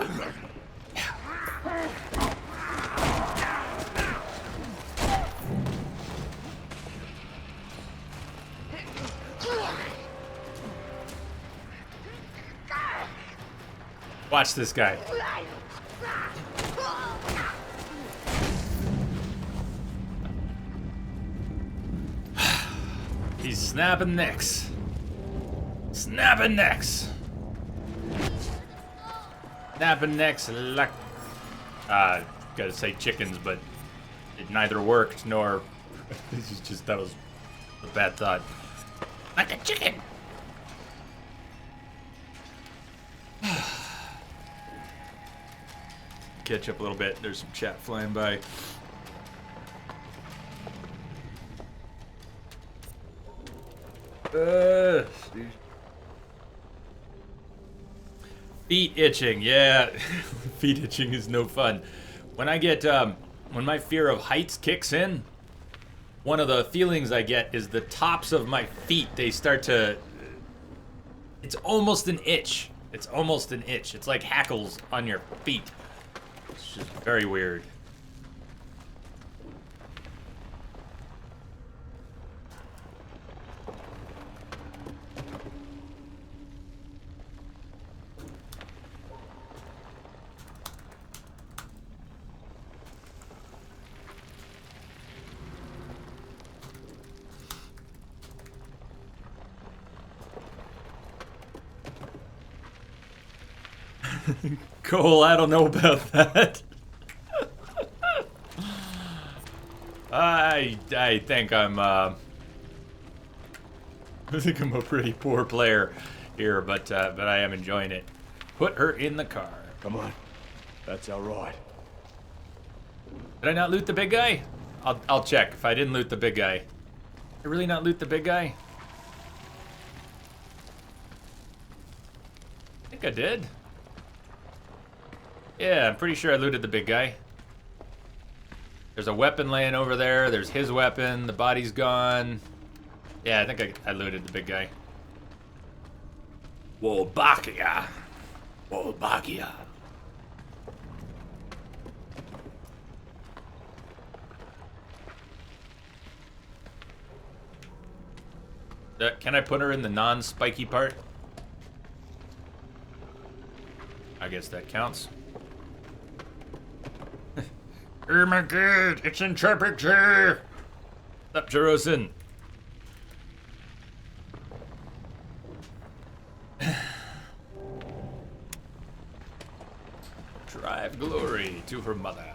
Watch this guy. He's snapping necks. Snapping necks. Snapping necks like... gotta say chickens, but it neither worked nor... This is just, that was a bad thought. Like a chicken! Catch up a little bit. There's some chat flying by. Feet itching, yeah. Feet itching is no fun. When I get, when my fear of heights kicks in, one of the feelings I get is the tops of my feet, they start to, it's almost an itch. It's almost an itch. It's like hackles on your feet. It's just very weird. Cole, I don't know about that. I think I think I'm a pretty poor player here, but I am enjoying it. Put her in the car. Come on. That's our ride. Did I not loot the big guy? I'll check if I didn't loot the big guy. Did I really not loot the big guy? I think I did. Yeah, I'm pretty sure I looted the big guy. There's a weapon laying over there. There's his weapon. The body's gone. Yeah, I think I looted the big guy. Wolbachia. Wolbachia. Can I put her in the non-spiky part? I guess that counts. Oh my god, it's Intrepid J! What's up, Jerosin? Drive glory to her mother.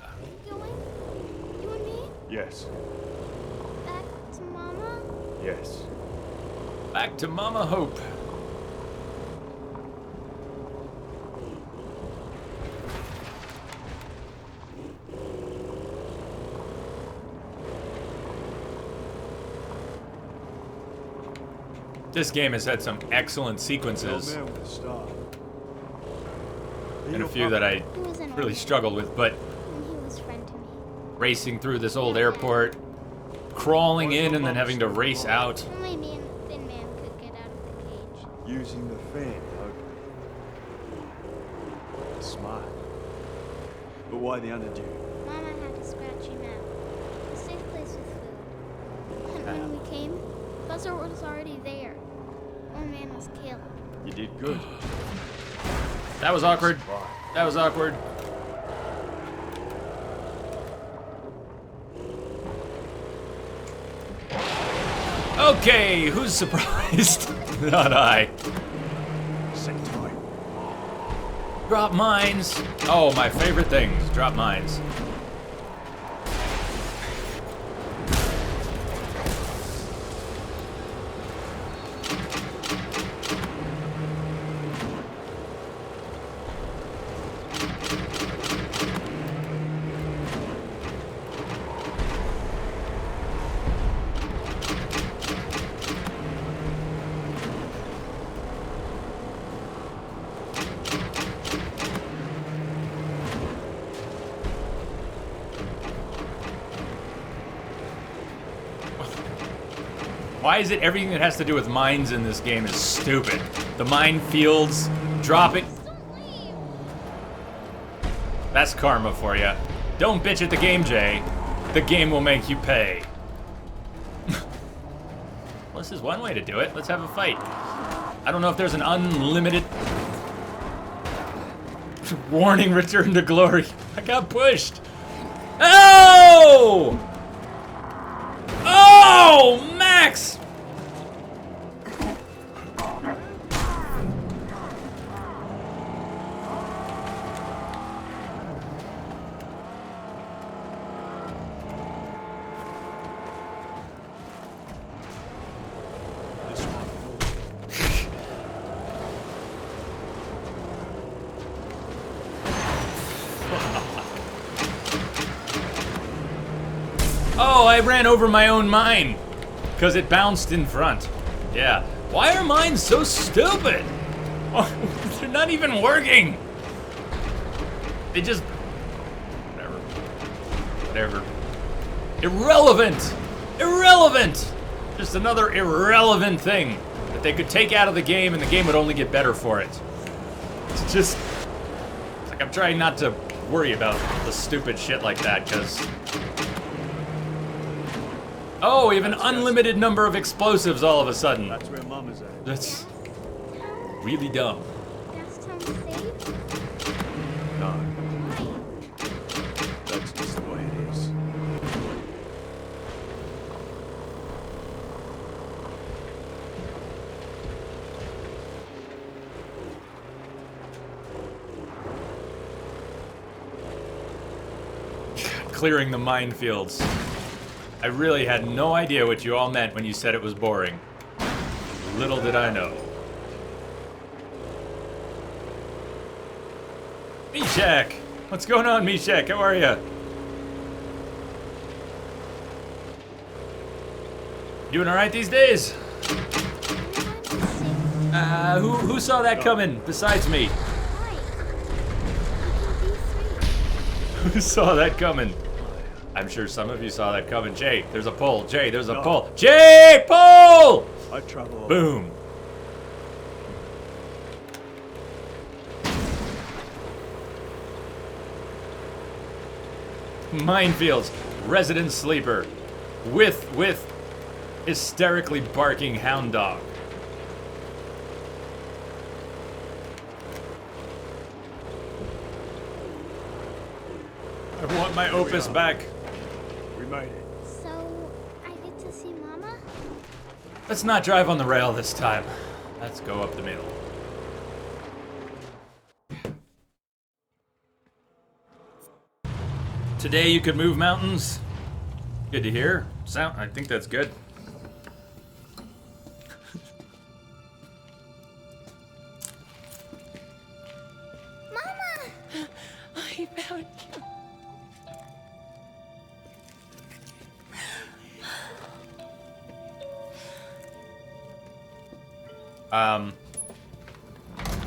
You and me? Yes. Yes. Back to Mama Hope. This game has had some excellent sequences, Old man with a star. and a few that I He was an really old struggled with, but man, and he was friend to me. racing through this old airport, crawling in and then having to race out. Only me and the Thin Man could get out of the cage. Using the fan, hoping. Smart. But why the underdew? Mama had to scratch him out. A safe place with food. And when we came, Buzzer was already there. One man was killed. You did good. That was awkward. That was awkward. Okay, who's surprised? Not I. Sit tight. Drop mines. Oh, my favorite things. Drop mines. Why is it everything that has to do with mines in this game is stupid? The minefields, dropping. That's karma for you. Don't bitch at the game, Jay. The game will make you pay. Well, this is one way to do it. Let's have a fight. I don't know if there's an unlimited... Warning, return to glory. I got pushed. Oh! Oh, Max! Oh, I ran over my own mine because it bounced in front. Yeah. Why are mines so stupid? Oh, they're not even working. They just... Whatever. Irrelevant. Irrelevant. Just another irrelevant thing that they could take out of the game and the game would only get better for it. It's just... It's like I'm trying not to worry about the stupid shit like that because... Oh, we have an unlimited number of explosives all of a sudden. That's where Mama's at. That's really dumb. That's Tom safe? No, Why? that's just the way it is. Clearing the minefields. I really had no idea what you all meant when you said it was boring. Little did I know. Meshach! What's going on, Meshach? How are you? Doing alright these days? Who saw that coming besides me? Why? You can be free. Who saw that coming? I'm sure some of you saw that coming. Jay, there's a pole. Jay, there's a pole. Jay, pole! I travel. Boom. Minefields. Resident sleeper. With hysterically barking hound dog. I want my Opus back. We made it. So, I get to see Mama? Let's not drive on the rail this time. Let's go up the middle. Today you could move mountains. Good to hear. I think that's good.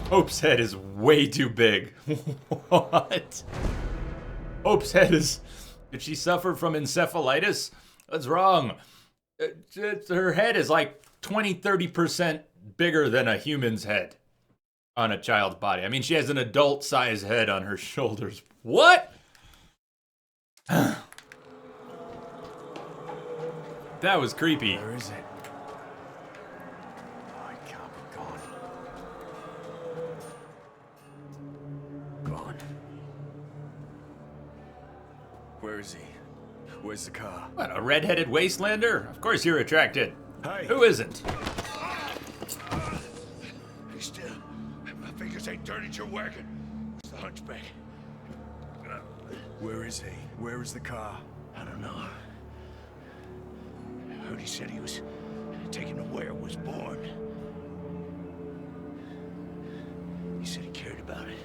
Hope's head is way too big. What? Hope's head is... Did she suffer from encephalitis? What's wrong? Her head is like 20-30% bigger than a human's head on a child's body. I mean, she has an adult-sized head on her shoulders. What? That was creepy. Where is it? Oh, it can't be gone. Gone. Where is he? Where's the car? What, a red-headed wastelander? Of course you're attracted. Hey! Who isn't? Hey, still. My fingers ain't dirty till working. It's the hunchback. Where is he? Where is the car? I don't know. I heard he said he was taken to where it was born. He said he cared about it.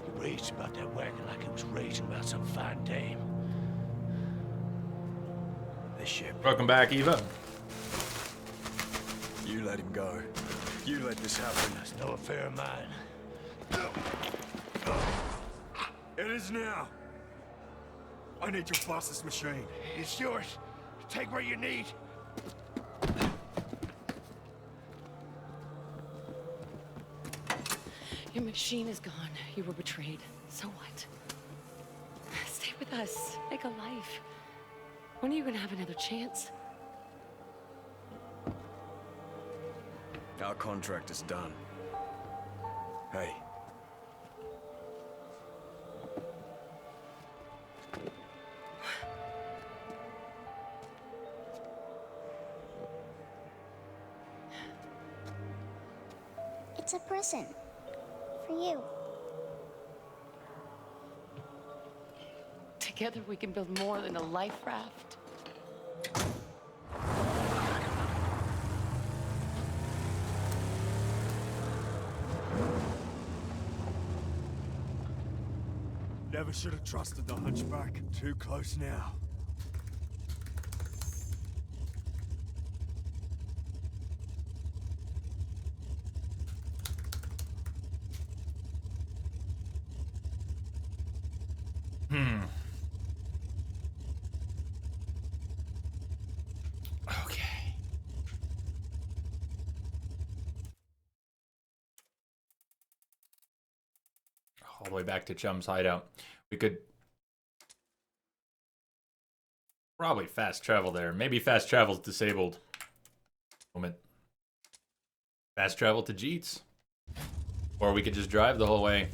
He raged about that wagon like he was raging about some fine dame. The ship. Welcome back, Eva. You let him go. You let this happen. That's no affair of mine. It is now. I need your fastest machine. It's yours. Take what you need. Your machine is gone. You were betrayed. So what? Stay with us. Make a life. When are you gonna have another chance? Our contract is done. Hey. It's a present. For you. Together we can build more than a life raft. Never should have trusted the hunchback. Too close now. Okay. All the way back to Chum's hideout. We could probably fast travel there. Maybe fast travel's disabled. Moment. Fast travel to Jeets. Or we could just drive the whole way.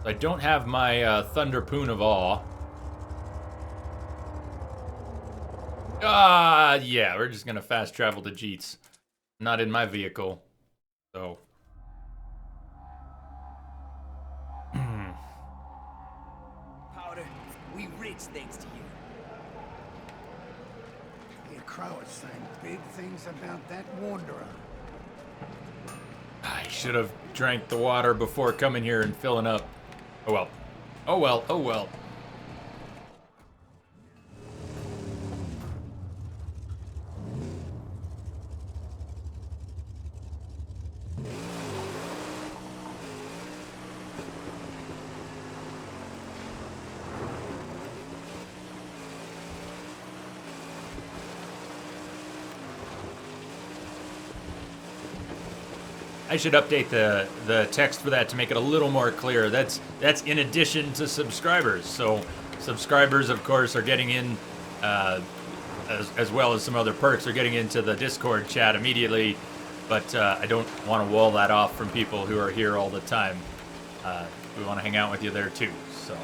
I don't have my Thunder Poon of Awe. Yeah, we're just gonna fast travel to Jeets. Not in my vehicle, so. Powder, we rich thanks to you. The Crow is saying big things about that wanderer. I should have drank the water before coming here and filling up. Oh well. Oh well. Oh well. I should update the text for that to make it a little more clear. That's in addition to subscribers. So subscribers, of course, are getting in, as well as some other perks, are getting into the Discord chat immediately. But I don't want to wall that off from people who are here all the time. We want to hang out with you there too. So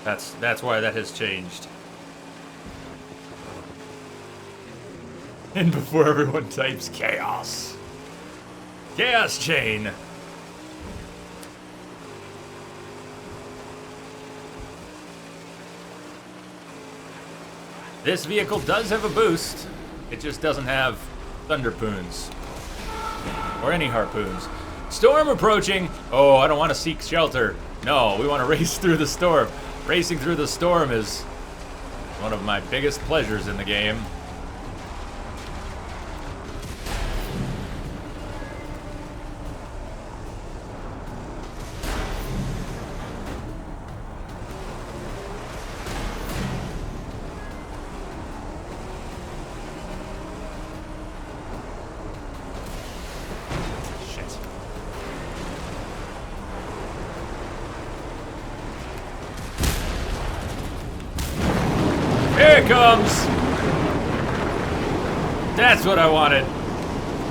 that's why that has changed. And before everyone types chaos. Chaos Chain. This vehicle does have a boost. It just doesn't have Thunder Poons. Or any harpoons. Storm approaching. Oh, I don't want to seek shelter. No, we want to race through the storm. Racing through the storm is one of my biggest pleasures in the game. it comes! That's what I wanted.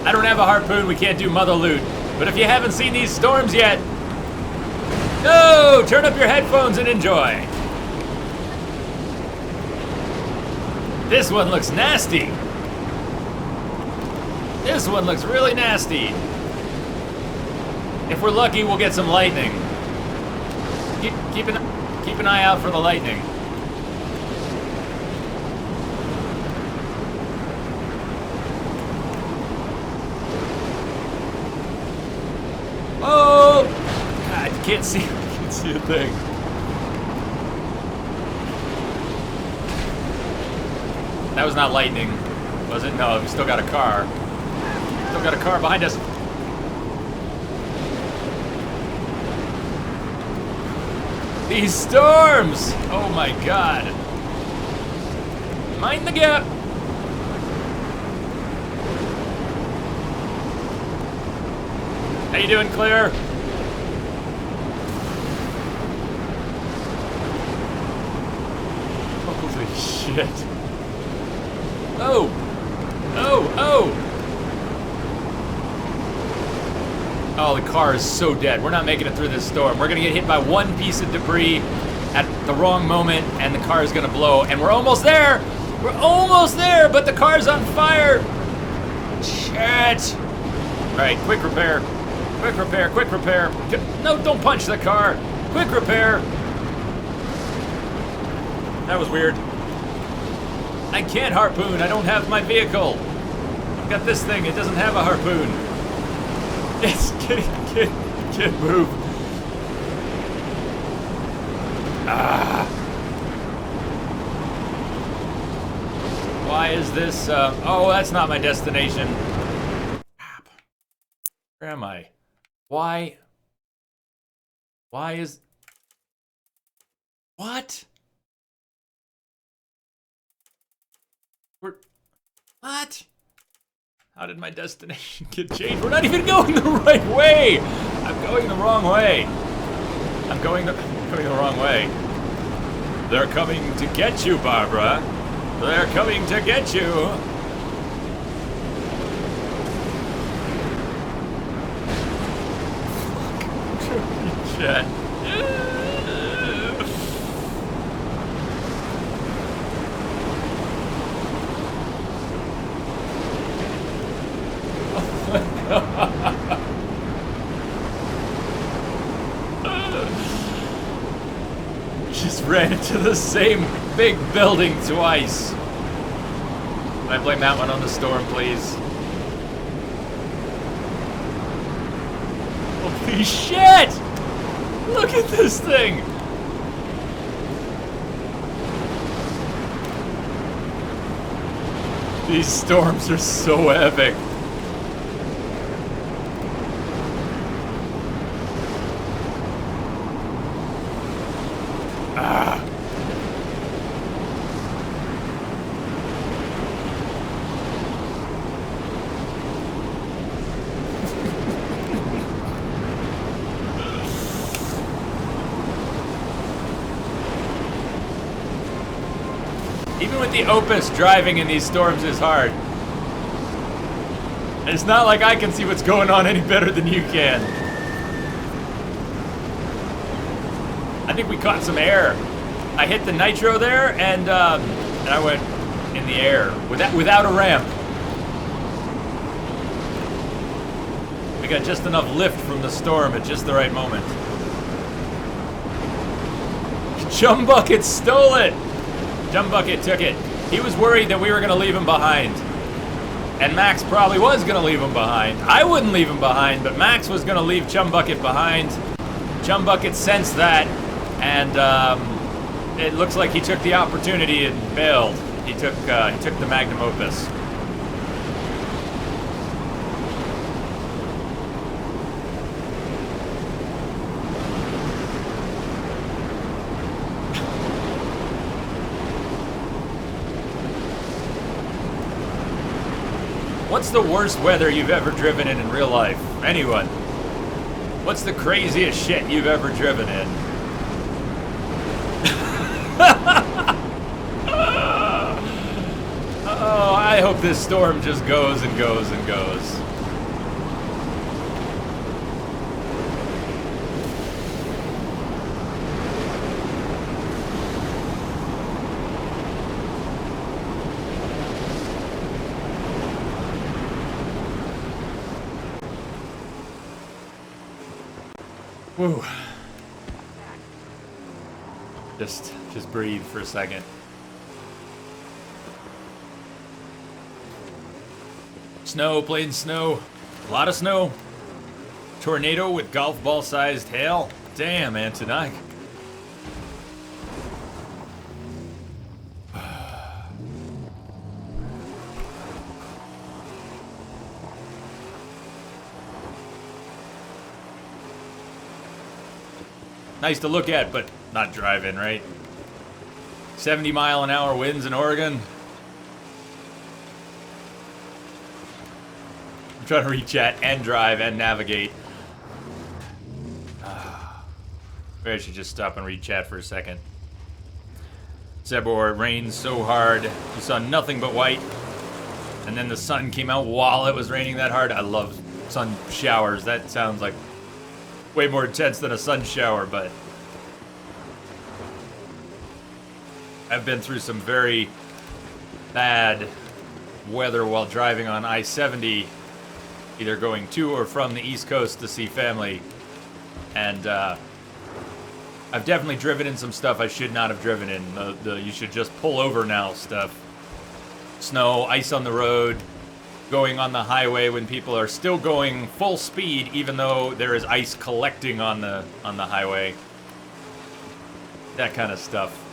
I don't have a harpoon, we can't do mother loot. But if you haven't seen these storms yet, no! Turn up your headphones and enjoy. This one looks nasty. This one looks really nasty. If we're lucky, we'll get some lightning. Keep an eye out for the lightning. Oh! God, I can't see a thing. That was not lightning, was it? No, we still got a car. Still got a car behind us. These storms! Oh my god. Mind the gap. How you doing, Claire? Holy shit. Oh! Oh! Oh! Oh, the car is so dead. We're not making it through this storm. We're gonna get hit by one piece of debris at the wrong moment, and the car is gonna blow. And we're almost there! We're almost there, but the car's on fire! Shit! Alright, quick repair. Quick repair, quick repair. No, don't punch the car. Quick repair. That was weird. I can't harpoon. I don't have my vehicle. I've got this thing. It doesn't have a harpoon. Yes, get move. Ah. Why is this? Oh, that's not my destination. Where am I? Why is... What? What? How did my destination get changed? We're not even going the right way! I'm going the wrong way. I'm going the wrong way. They're coming to get you, Barbara. They're coming to get you. Shit. Just ran into the same big building twice. Can I blame that one on the storm, please? Holy shit! Look at this thing! These storms are so epic. Ah. Even with the Opus, driving in these storms is hard. And it's not like I can see what's going on any better than you can. I think we caught some air. I hit the nitro there, and I went in the air without a ramp. We got just enough lift from the storm at just the right moment. Chumbucket stole it! Chumbucket took it. He was worried that we were going to leave him behind. And Max probably was going to leave him behind. I wouldn't leave him behind, but Max was going to leave Chumbucket behind. Chumbucket sensed that, and it looks like he took the opportunity and bailed. He took the Magnum Opus. What's the worst weather you've ever driven in real life? Anyone? What's the craziest shit you've ever driven in? I hope this storm just goes and goes and goes. Woo. Just breathe for a second. Snow, playing snow. A lot of snow. Tornado with golf ball sized hail. Damn, Antonik. Nice to look at, but not driving, right? 70-mile-an-hour winds in Oregon. I'm trying to read chat and drive and navigate. Maybe I should just stop and read chat for a second. Zebor, it rained so hard. You saw nothing but white. And then the sun came out while it was raining that hard. I love sun showers. That sounds like way more intense than a sun shower, but I've been through some very bad weather while driving on I-70, either going to or from the East Coast to see family. And I've definitely driven in some stuff I should not have driven in. The you should just pull over now stuff. Snow, ice on the road, going on the highway when people are still going full speed even though there is ice collecting on the highway. That kind of stuff.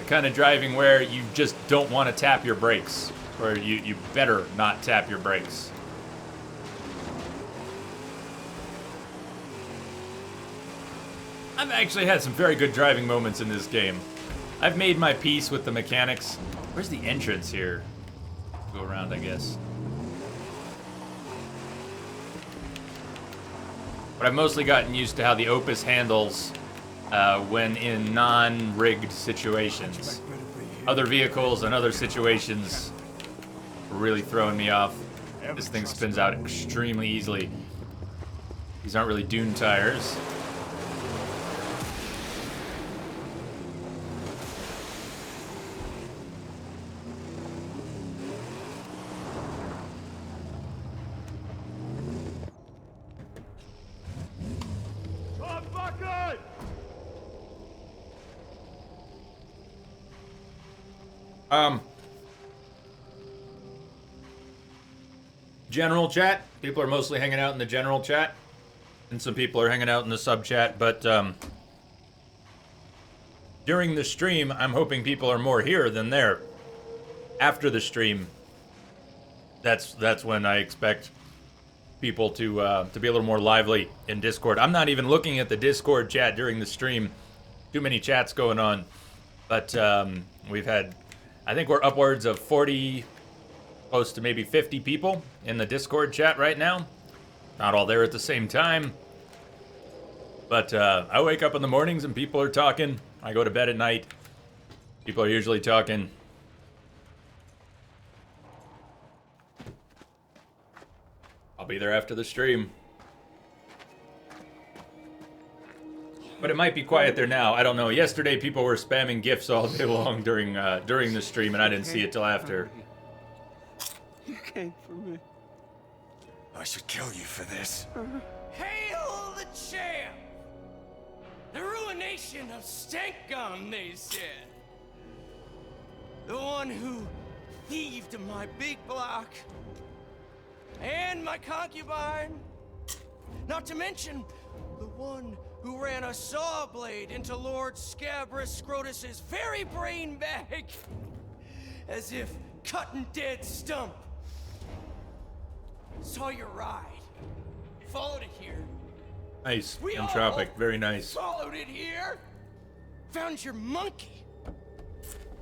The kind of driving where you just don't want to tap your brakes, or you better not tap your brakes. I've actually had some very good driving moments in this game. I've made my peace with the mechanics. Where's the entrance here? Go around, I guess. But I've mostly gotten used to how the Opus handles when in non-rigged situations. Other vehicles and other situations are really throwing me off. This thing spins out extremely easily. These aren't really dune tires. General chat. People are mostly hanging out in the general chat, and some people are hanging out in the sub chat, but during the stream, I'm hoping people are more here than there. After the stream, that's when I expect people to be a little more lively in Discord. I'm not even looking at the Discord chat during the stream. Too many chats going on. But we've had, I think we're upwards of 40, close to maybe 50 people in the Discord chat right now. Not all there at the same time. But I wake up in the mornings and people are talking. I go to bed at night. People are usually talking. I'll be there after the stream. But it might be quiet there now. I don't know. Yesterday, people were spamming GIFs all day long during the stream, and I didn't see it till after. You came for me. I should kill you for this. Hail the champ! The ruination of Stenkum, they said. The one who thieved my big block and my concubine. Not to mention the one who ran a saw blade into Lord Scabrous Scrotus's very brain bag, as if cutting dead stump. Saw your ride, followed it here. Nice, We Entropic, all very nice. Followed it here, found your monkey,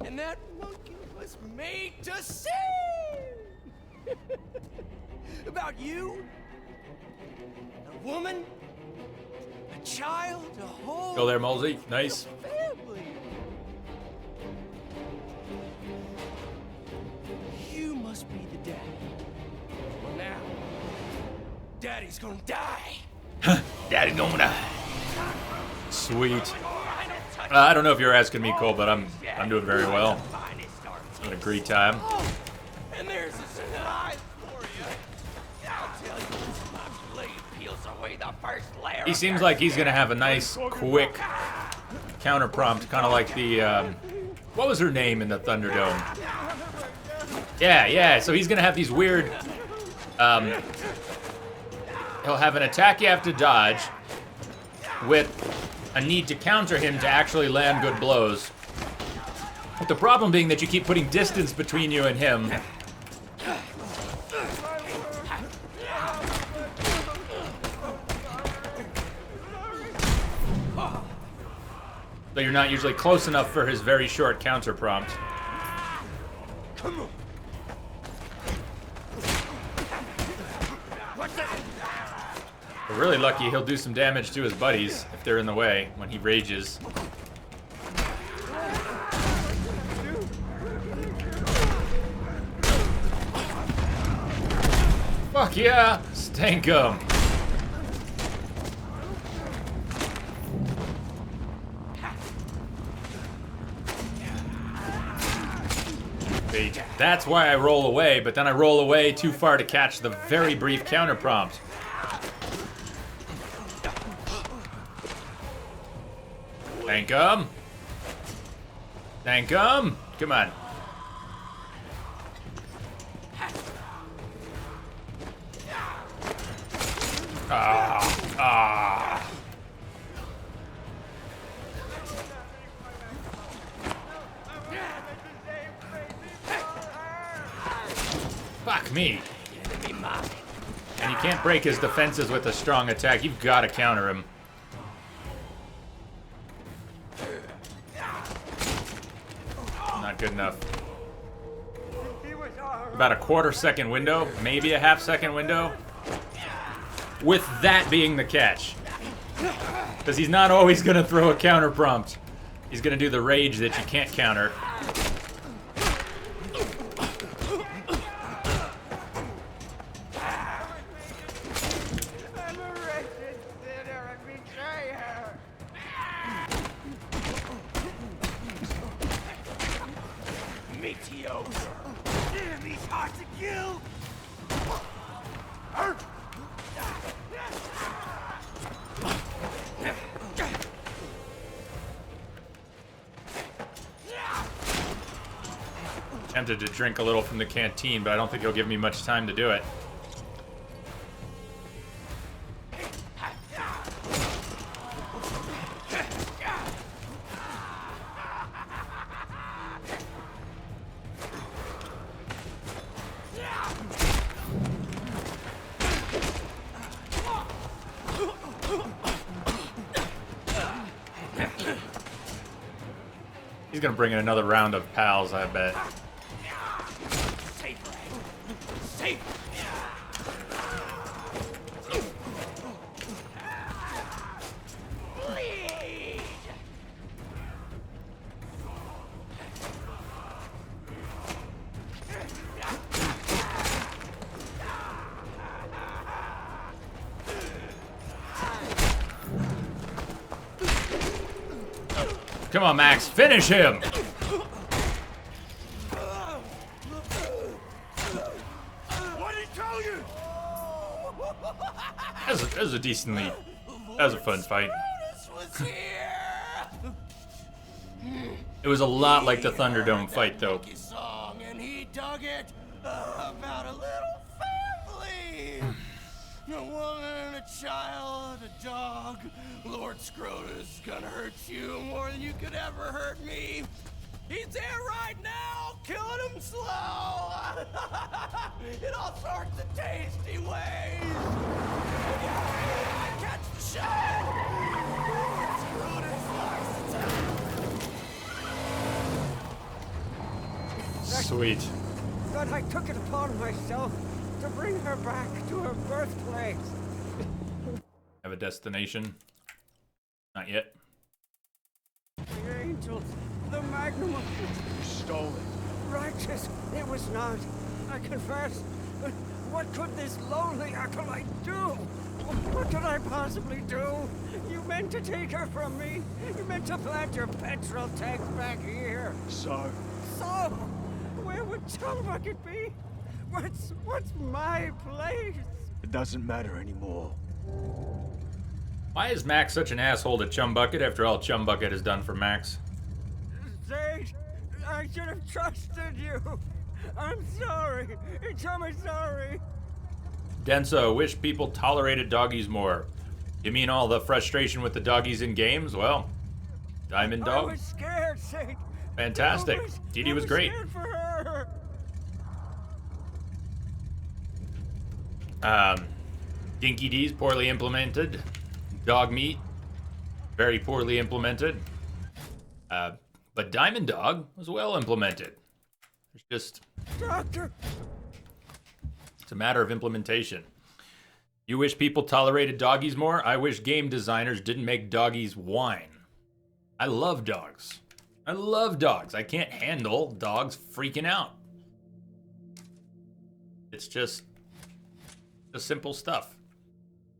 and that monkey was made to sing about you, a woman, a child, a whole Go there, Molsey. Nice. family. Daddy's gonna die. Daddy's gonna die. Sweet. I don't know if you're asking me, Cole, but I'm doing very well. Having a great time. And there's a surprise for you. I'll tell you, my blade peels away the first layer. He seems like he's gonna have a nice, quick counter prompt, kind of like the what was her name in the Thunderdome? Yeah. So he's gonna have these weird. He'll have an attack you have to dodge, with a need to counter him to actually land good blows. But the problem being that you keep putting distance between you and him. So you're not usually close enough for his very short counter prompt. Come on. We're really lucky he'll do some damage to his buddies if they're in the way when he rages. Fuck yeah! Stank 'em! That's why I roll away, but then I roll away too far to catch the very brief counter prompt. Thank 'em. Thank 'em. Come on. Ah. Fuck me. And you can't break his defenses with a strong attack. You've got to counter him. Not good enough. About a quarter-second window, maybe a half-second window. With that being the catch. Because he's not always going to throw a counter prompt. He's going to do the rage that you can't counter. Damn, he's hard to kill. Tempted to drink a little from the canteen, but I don't think he'll give me much time to do it. He's gonna bring in another round of pals, I bet. Come on, Max, finish him! What did he tell you? That was a decently... That was a fun fight. It was a lot like the Thunderdome fight, though. Song, and he dug it about a little family. A woman, a child, a dog. Lord Scrota's gonna hurt you more than you could ever hurt me. He's there right now, killing him slow. In all sorts of tasty ways. Catch the show. Lord Scrota's Sweet. But I took it upon myself to bring her back to her birthplace. Have a destination? Not yet. The angel, the magnum of... You stole it. Righteous, it was not. I confess. What could this lonely acolyte do? What could I possibly do? You meant to take her from me. You meant to plant your petrol tank back here. So? So? Where would Chumbucket be? What's my place? It doesn't matter anymore. Why is Max such an asshole to Chumbucket after all Chumbucket has done for Max? Zeke, I should have trusted you. I'm sorry. I'm sorry. Denso, wish people tolerated doggies more. You mean all the frustration with the doggies in games? Well, Diamond Dog. I was scared, Zeke. Fantastic. Dee Dee was great. Scared for her. Dinky D's poorly implemented. Dog meat, very poorly implemented. But Diamond Dog was well implemented. It's just... Doctor! It's a matter of implementation. You wish people tolerated doggies more? I wish game designers didn't make doggies whine. I love dogs. I love dogs. I can't handle dogs freaking out. It's just the simple stuff.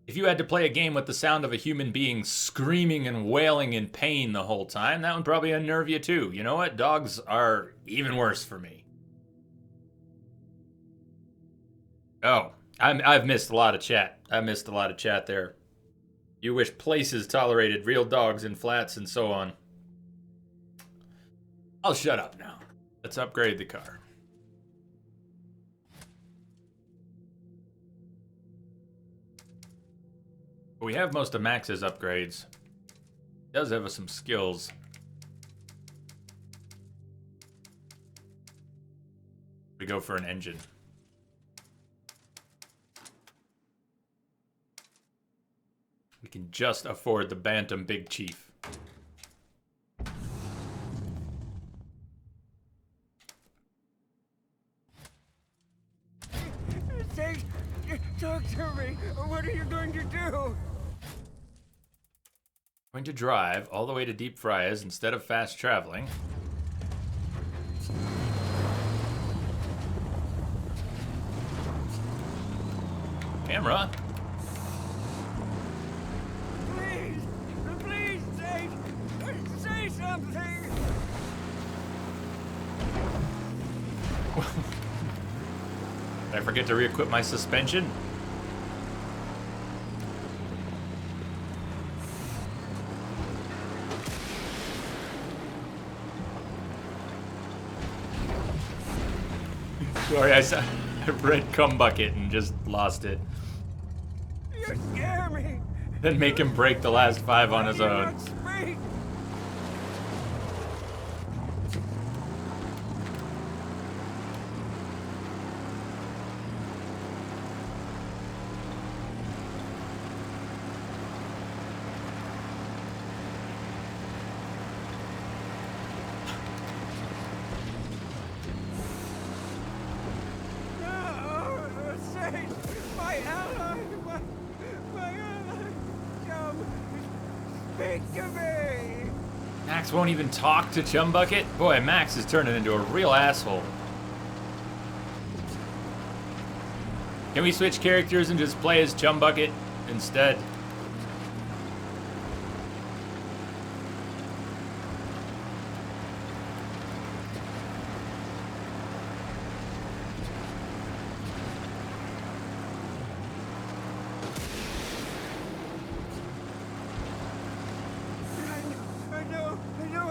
If you had to play a game with the sound of a human being screaming and wailing in pain the whole time, that would probably unnerve you too. You know what? Dogs are even worse for me. Oh, I've missed a lot of chat. I missed a lot of chat there. You wish places tolerated real dogs in flats and so on. I'll shut up now. Let's upgrade the car. We have most of Max's upgrades. He does have some skills. We go for an engine. We can just afford the Bantam Big Chief. Zeke, talk to me. What are you going to do? Going to drive all the way to Deep Friars instead of fast traveling. Camera. Please, please, Zeke, say something. Did I forget to re-equip my suspension? Sorry, I read Cumbucket and just lost it. You scare me. Then make him break the last 5 on his own. Speak. Max won't even talk to Chumbucket? Boy, Max is turning into a real asshole. Can we switch characters and just play as Chumbucket instead?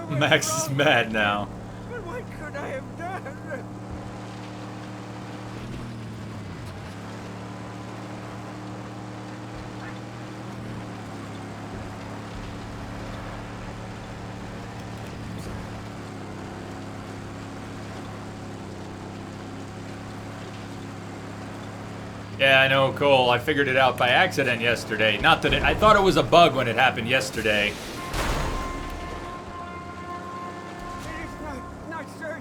Max is mad now. But what could I have done? Yeah, I know, Cole. I figured it out by accident yesterday. Not that I thought it was a bug when it happened yesterday.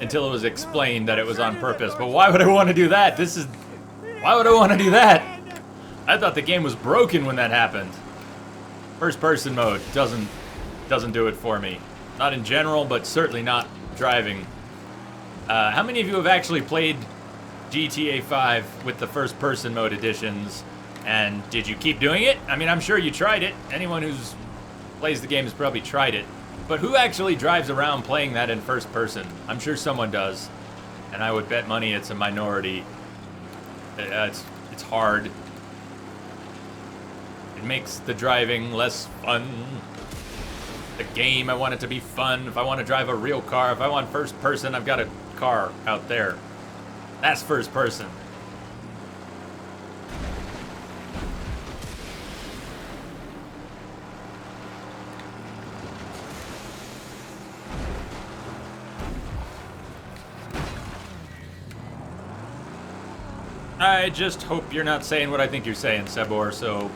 Until it was explained that it was on purpose. But why would I want to do that? Why would I want to do that? I thought the game was broken when that happened. First person mode doesn't do it for me. Not in general, but certainly not driving. How many of you have actually played GTA 5 with the first person mode editions. And did you keep doing it? I mean, I'm sure you tried it. Anyone who's plays the game has probably tried it. But who actually drives around playing that in first person? I'm sure someone does. And I would bet money it's a minority. It's hard. It makes the driving less fun. The game, I want it to be fun. If I want to drive a real car, if I want first person, I've got a car out there. That's first person. I just hope you're not saying what I think you're saying, Sebor, so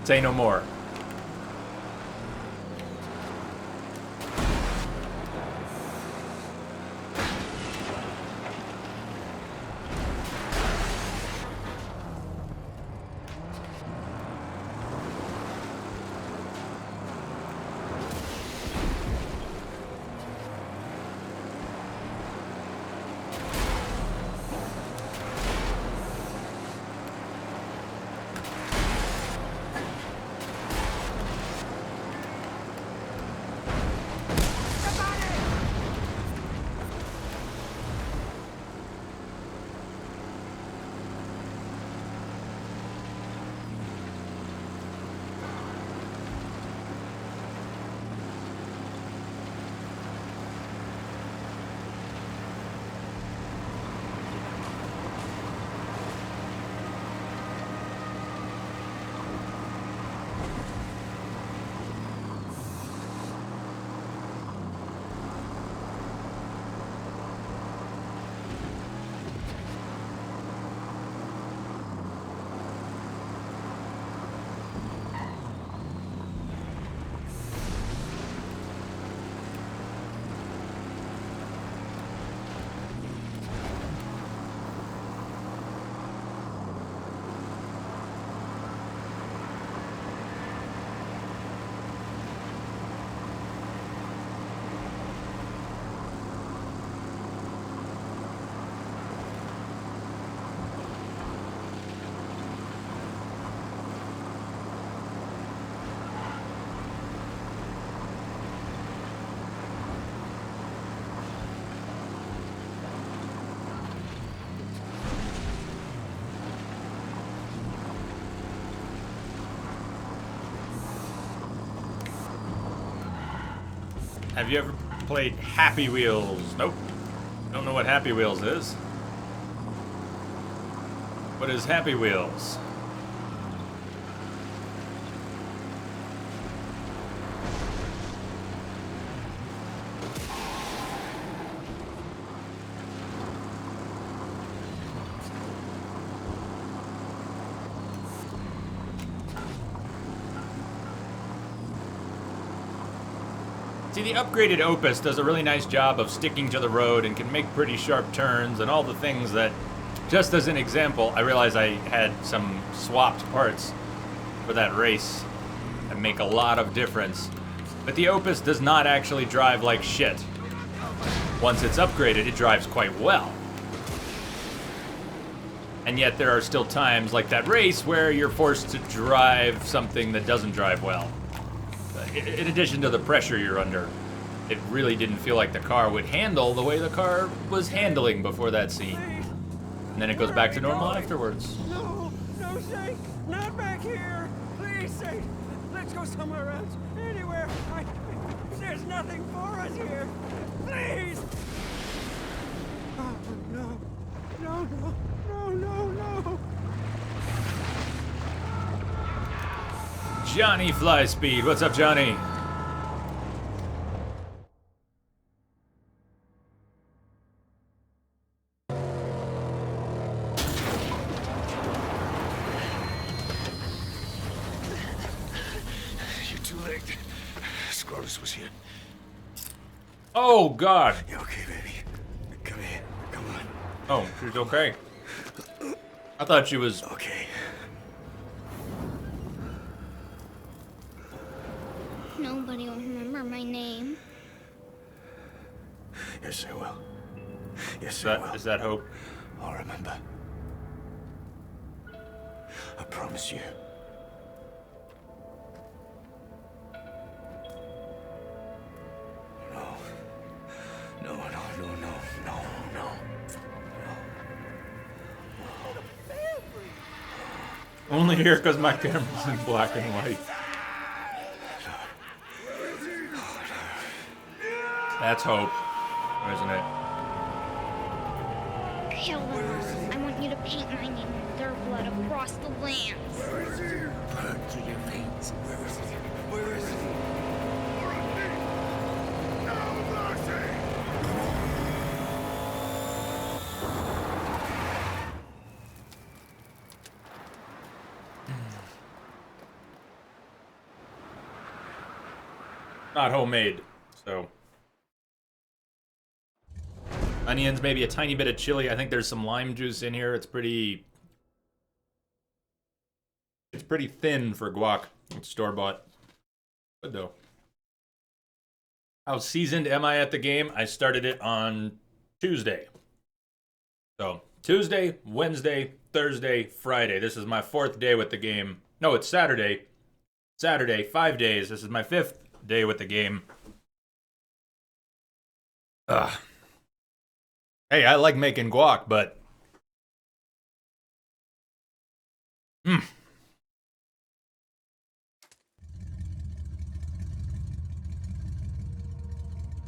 say no more. Have you ever played Happy Wheels? Nope. Don't know what Happy Wheels is. What is Happy Wheels? See, the upgraded Opus does a really nice job of sticking to the road and can make pretty sharp turns and all the things that, just as an example, I realize I had some swapped parts for that race that make a lot of difference. But the Opus does not actually drive like shit. Once it's upgraded, it drives quite well. And yet there are still times like that race where you're forced to drive something that doesn't drive well. In addition to the pressure you're under, it really didn't feel like the car would handle the way the car was handling before that scene. And then it goes back to normal afterwards. No, Saint, not back here. Please, Saint, let's go somewhere else. Anywhere. There's nothing for us here. Please. Oh, no. Johnny Flyspeed. What's up, Johnny? You're too late. Scrotus was here. Oh, God. You okay, baby? Come here. Come on. Oh, she's okay. I thought she was... Okay. Nobody will remember my name. Yes, I will. Yes, I will. Is that hope? I'll remember. I promise you. No. No, no, no, no, no, no. Only here because my camera's in black and white. That's hope, isn't it? Kill them. I want you to paint my name in their blood across the lands. Blood through your veins. Where is he? Where is he? Not homemade, so. Onions, maybe a tiny bit of chili. I think there's some lime juice in here. It's pretty thin for guac. It's store-bought. Good though. How seasoned am I at the game? I started it on Tuesday. So, Tuesday, Wednesday, Thursday, Friday. This is my 4th day with the game. No, it's Saturday. Saturday, 5 days. This is my 5th day with the game. Hey, I like making guac, but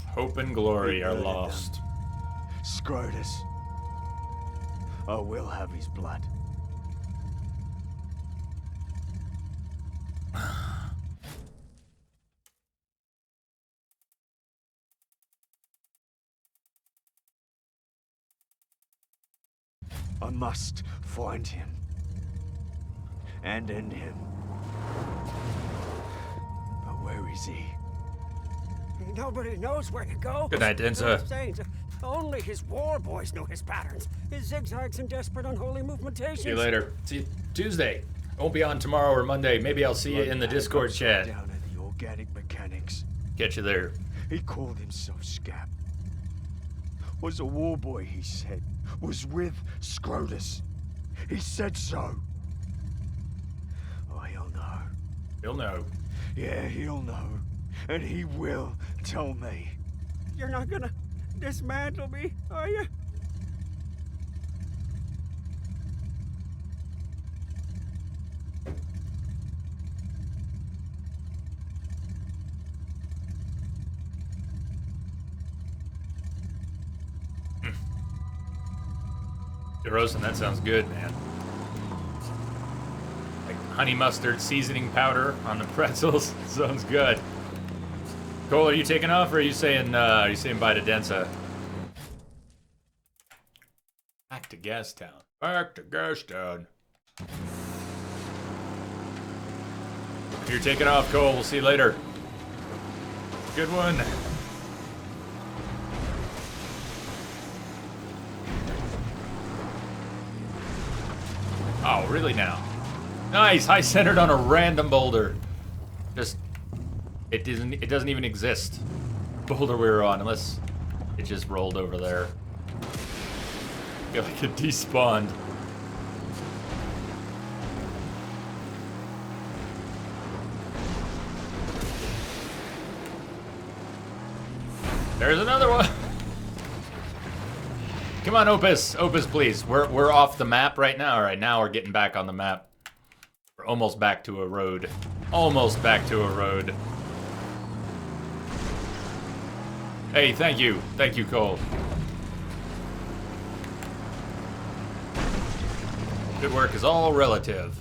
hope and glory are lost. Scrotus. I will have his blood. I must find him and end him. But where is he? Nobody knows where to go. Good night, Denza. Saints, only his war boys know his patterns, his zigzags and desperate unholy movementations. See you later. See you Tuesday. I won't be on tomorrow or Monday. Maybe I'll see you in the Discord chat. Down at the organic mechanics. Catch you there. He called himself Scap. Was a war boy, he said. Was with Scrotus. He said so. Oh, he'll know. He'll know. Yeah, he'll know. And he will tell me. You're not gonna dismantle me, are you? DeRosen, that sounds good, man. Like honey mustard seasoning powder on the pretzels. Sounds good. Cole, are you taking off or are you saying bye to Densa? Back to Gastown. Back to Gastown. You're taking off, Cole. We'll see you later. Good one. Oh, really now? Nice, high centered on a random boulder. Just, it doesn't even exist. The boulder we were on, unless it just rolled over there. I feel like it despawned. There's another one. Come on, Opus. Opus, please. We're off the map right now. All right, now we're getting back on the map. We're almost back to a road. Almost back to a road. Hey, thank you. Thank you, Cole. Good work is all relative.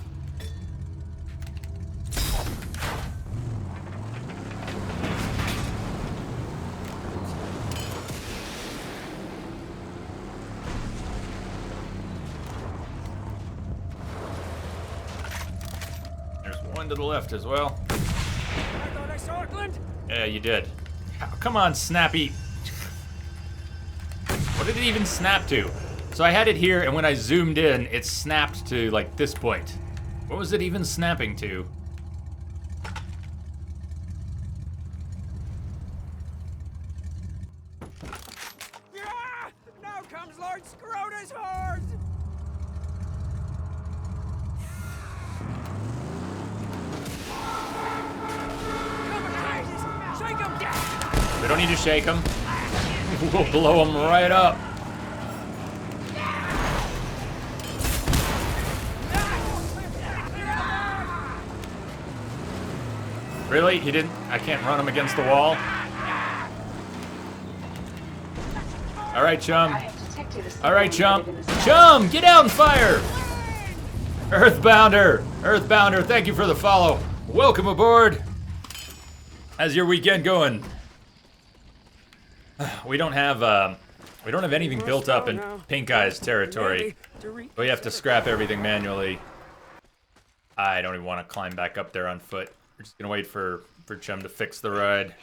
To the left as well. I thought I saw Auckland. Yeah, you did. Come on, Snappy. What did it even snap to? So I had it here, and when I zoomed in, it snapped to, like, this point. What was it even snapping to? Yeah! Now his horse! Shake him! We don't need to shake him. We'll blow him right up. Really? He didn't? I can't run him against the wall? All right, chum. All right, chum. Chum, get out and fire! Earthbounder! Earthbounder, thank you for the follow. Welcome aboard. How's your weekend going? We don't have anything built up in Pink Eye's territory. We have to scrap everything manually. I don't even want to climb back up there on foot. We're just gonna wait for Chum to fix the ride.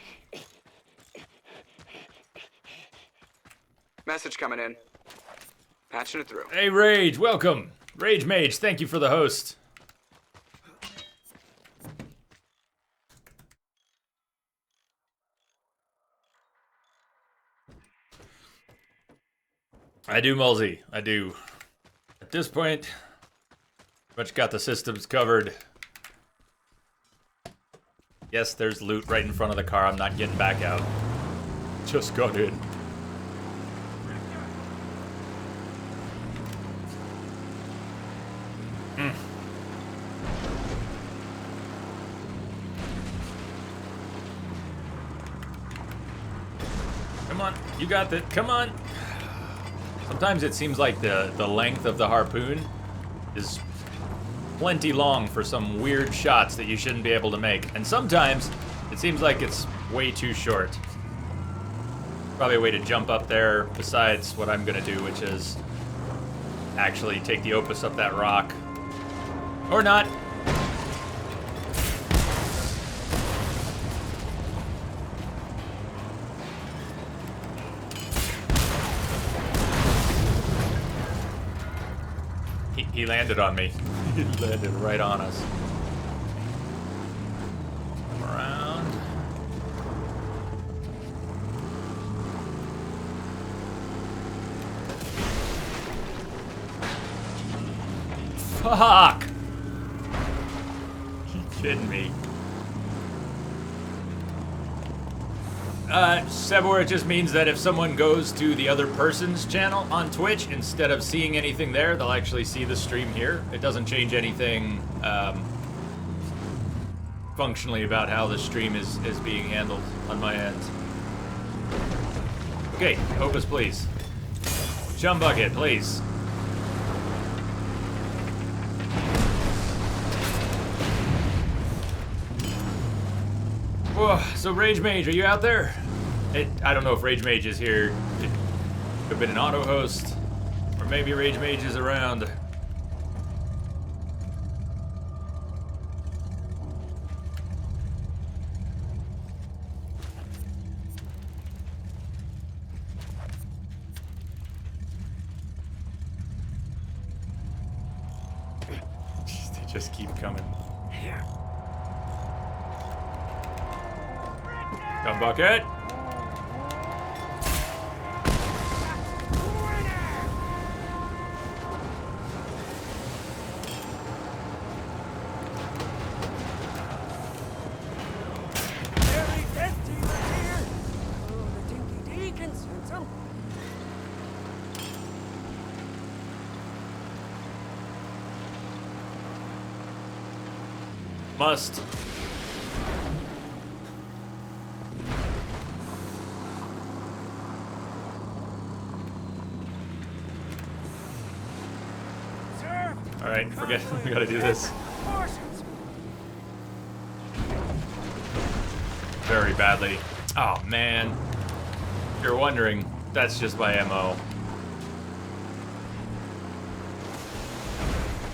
Message coming in. Patching it through. Hey, Rage, welcome. Rage Mage, thank you for the host. I do, Mulsey. I do. At this point, pretty much got the systems covered. Yes, there's loot right in front of the car. I'm not getting back out. Just got in. Come on, you got that. Come on. Sometimes it seems like the length of the harpoon is plenty long for some weird shots that you shouldn't be able to make. And sometimes it seems like it's way too short. Probably a way to jump up there besides what I'm gonna do, which is actually take the Opus up that rock. Or not. He landed on me. He landed right on us. Come around. Fuck! You kidding me? Sebor, it just means that if someone goes to the other person's channel on Twitch, instead of seeing anything there, they'll actually see the stream here. It doesn't change anything functionally about how the stream is being handled on my end. Okay, Opus, please. Chum Bucket, please. Whoa, so Rage Mage, are you out there? I don't know if Rage Mage is here. It could have been an auto host, or maybe Rage Mage is around. They just keep coming. Come Bucket. Must. All right, forget. We gotta do this. Very badly. Oh man. If you're wondering, that's just my MO.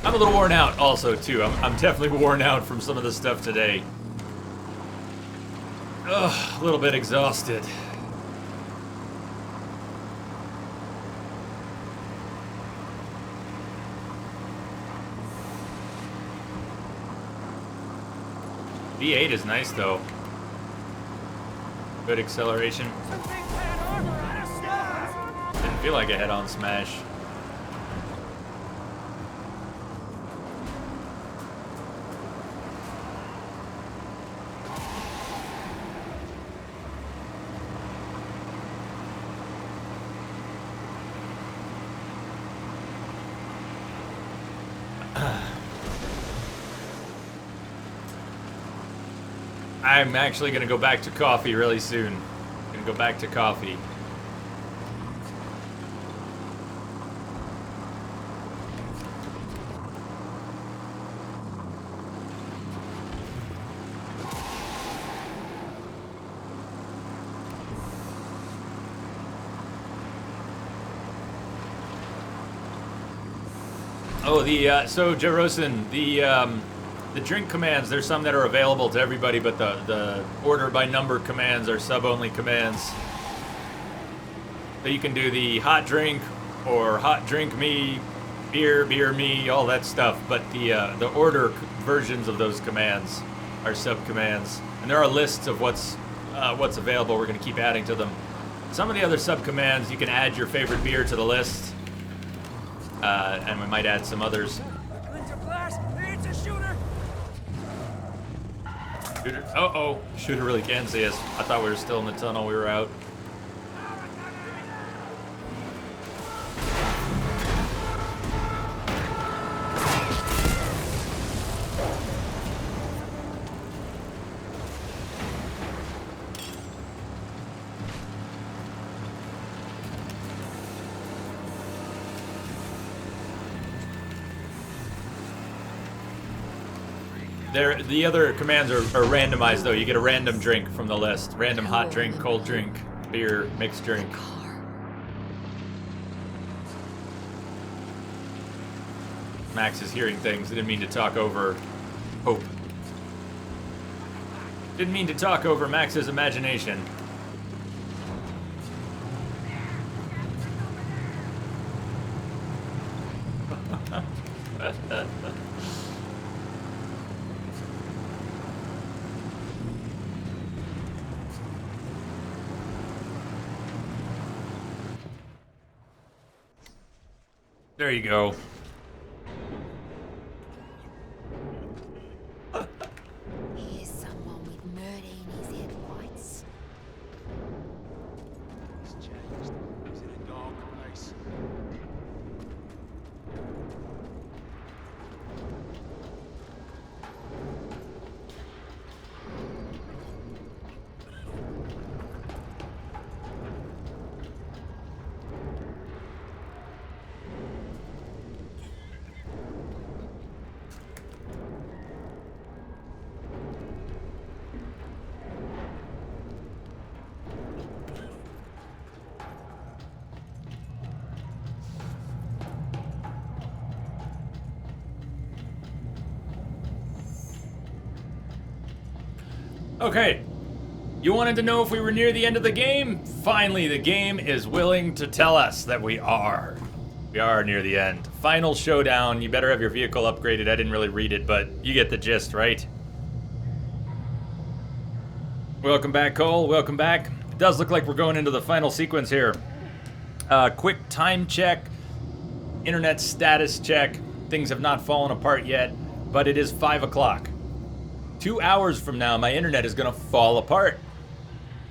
I'm a little worn out also too. I'm definitely worn out from some of the stuff today. Ugh, a little bit exhausted. V8 is nice though. Good acceleration. Didn't feel like a head-on smash. I'm actually gonna go back to coffee really soon. Gonna go back to coffee. Oh, so Jarosin, the drink commands, there's some that are available to everybody, but the order by number commands are sub-only commands. So you can do the hot drink or hot drink me, beer me, all that stuff. But the order versions of those commands are sub-commands. And there are lists of what's available. We're going to keep adding to them. Some of the other sub-commands, you can add your favorite beer to the list. And we might add some others. It's a shooter. Shooter. Uh-oh. Shooter really can see us. I thought we were still in the tunnel. We were out. The other commands are randomized, though. You get a random drink from the list. Random hot drink, cold drink, beer, mixed drink. Max is hearing things. I didn't mean to talk over Hope. Didn't mean to talk over Max's imagination. There you go. Here's someone with murder in his head whites. He's changed. He's in a dark place. Okay, you wanted to know if we were near the end of the game? Finally, the game is willing to tell us that we are. We are near the end. Final showdown. You better have your vehicle upgraded. I didn't really read it, but you get the gist, right? Welcome back, Cole. Welcome back. It does look like we're going into the final sequence here. Quick time check. Internet status check. Things have not fallen apart yet, but it is 5 o'clock. 2 hours from now, my internet is going to fall apart.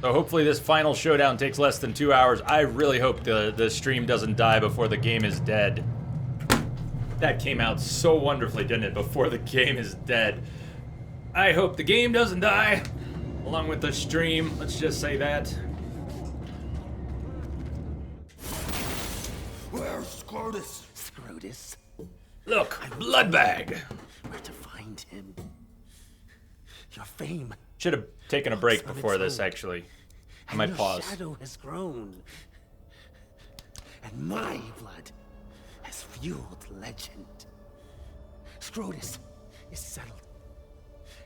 So hopefully this final showdown takes less than 2 hours. I really hope the stream doesn't die before the game is dead. That came out so wonderfully, didn't it? Before the game is dead. I hope the game doesn't die, along with the stream. Let's just say that. Where's Scrotus? Scrotus? Look, blood bag. Where to find him? Your fame. Should have taken a break before this, actually. I might pause. Your shadow has grown. And my blood has fueled legend. Scrotus is settled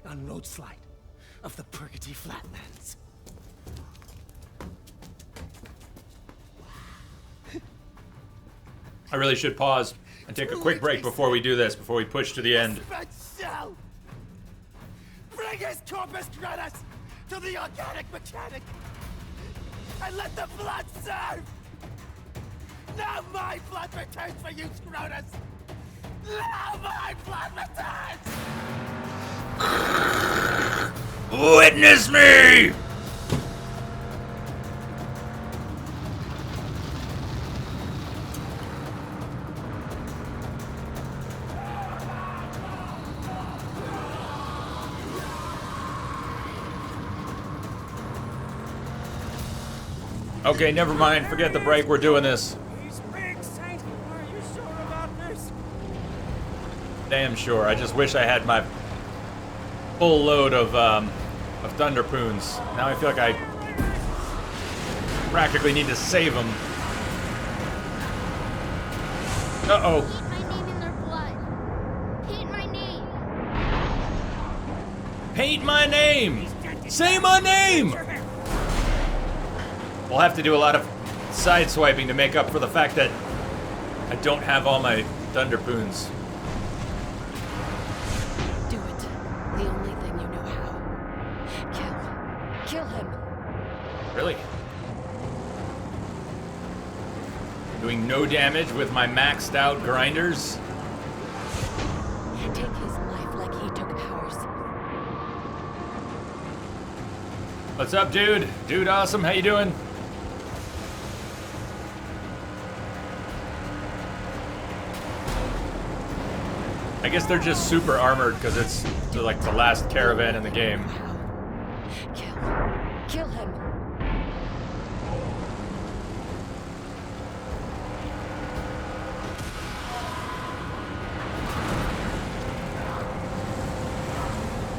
on Roadslide of the Purgatory Flatlands. I really should pause and take a quick break before we do this, before we push to the end. Shell! Bring his corpus gratis to the organic mechanic and let the blood serve! Now my blood returns for you, Scrotus! Now my blood returns! Witness me! Okay, never mind. Forget the break. We're doing this. He's big, Saint. Are you sure about this? Damn sure. I just wish I had my full load of Thunderpoons. Now I feel like I practically need to save them. Uh-oh. Paint my name in their blood. Paint my name. Paint my name! Say my name! We'll have to do a lot of sideswiping to make up for the fact that I don't have all my Thunderpoons. Do it. The only thing you know how. Kill him. Really? Doing no damage with my maxed out grinders? Take his life like he took ours. What's up, dude? Dude awesome, how you doing? I guess they're just super armored because it's like the last caravan in the game. Kill him.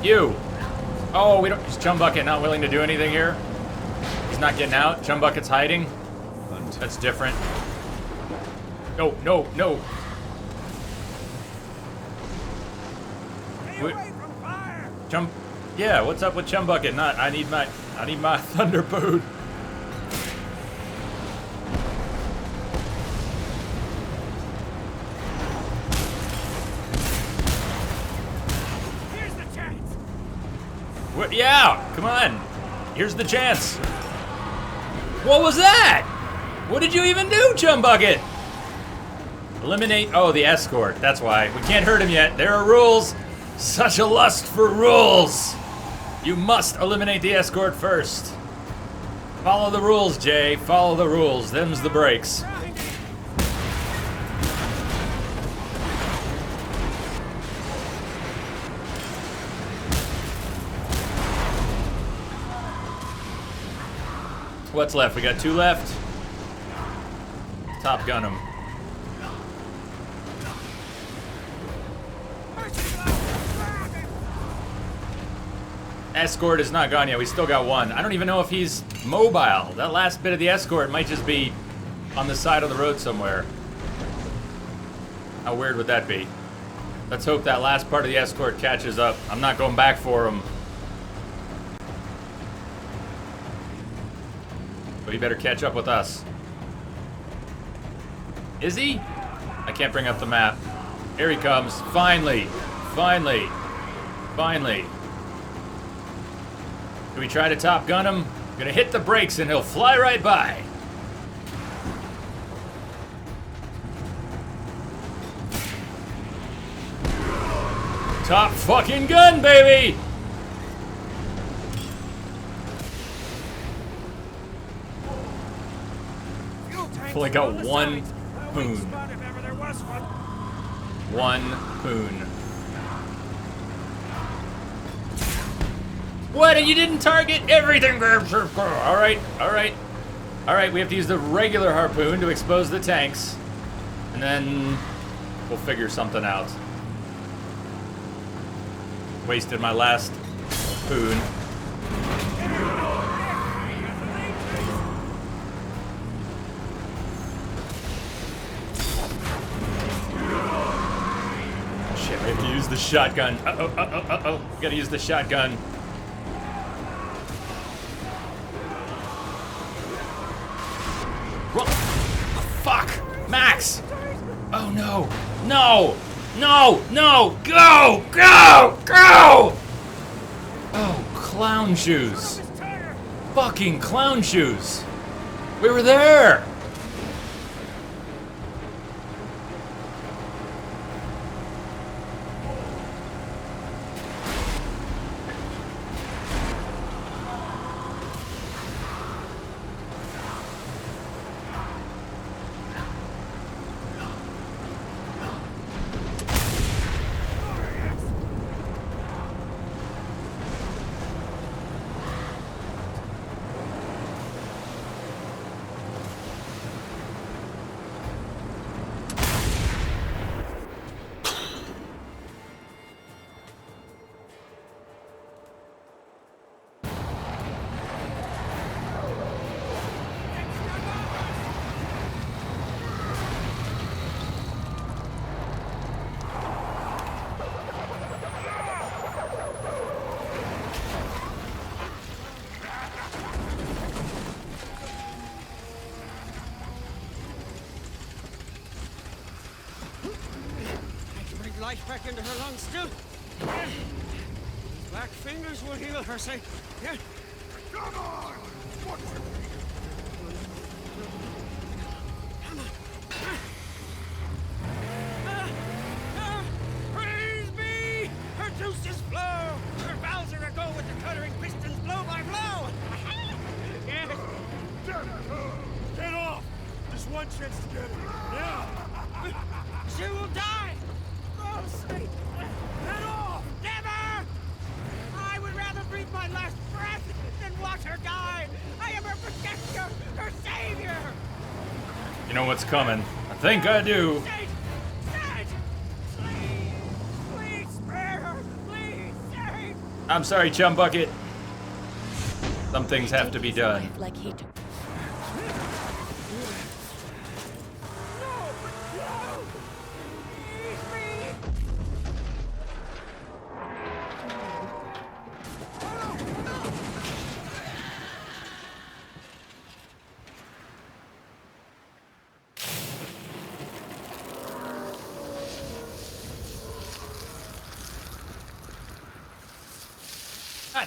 You! Oh, we don't. Is Chumbucket not willing to do anything here? He's not getting out. Chumbucket's hiding. That's different. No, no, no. Yeah, what's up with Chumbucket? Not. I need my Thunderboot. Here's the chance. What? Yeah, come on. Here's the chance. What was that? What did you even do, Chumbucket? Eliminate. Oh, the escort. That's why. We can't hurt him yet. There are rules. Such a lust for rules. You must eliminate the escort first. Follow the rules, Jay. Follow the rules. Them's the breaks. What's left? We got 2 left. Top gun them. Escort is not gone yet. We still got 1. I don't even know if he's mobile. That last bit of the escort might just be on the side of the road somewhere. How weird would that be? Let's hope that last part of the escort catches up. I'm not going back for him. But he better catch up with us. Is he? I can't bring up the map. Here he comes. Finally. Finally. Finally. Do we try to Top Gun him? Gonna hit the brakes and he'll fly right by. Top fucking gun, baby! Only got 1 poon. 1 poon. What? You didn't target everything? Alright, alright. Alright, we have to use the regular harpoon to expose the tanks. And then we'll figure something out. Wasted my last poon. Shit, we have to use the shotgun. Uh-oh, uh-oh, uh-oh. Gotta use the shotgun. Fuck! Max! Oh no! No! No! No! Go! Go! Go! Oh, clown shoes. Fucking clown shoes. We were there! life back into her lungs still. These black fingers will heal her, say. Yeah. Come on! What's it? Praise be! Her juices flow! Her valves are a-go with the cuttering pistons blow by blow! Yes. Get off! Just one chance to get it. Now! She will die! Oh, sweet! Get off! Never! I would rather breathe my last breath than watch her die! I am her protector, her savior! You know what's coming. I think I do. Sage! Sage! Please! Please spare her! Please, Sage! I'm sorry, Chum Bucket. Some things have to be done. Like he took.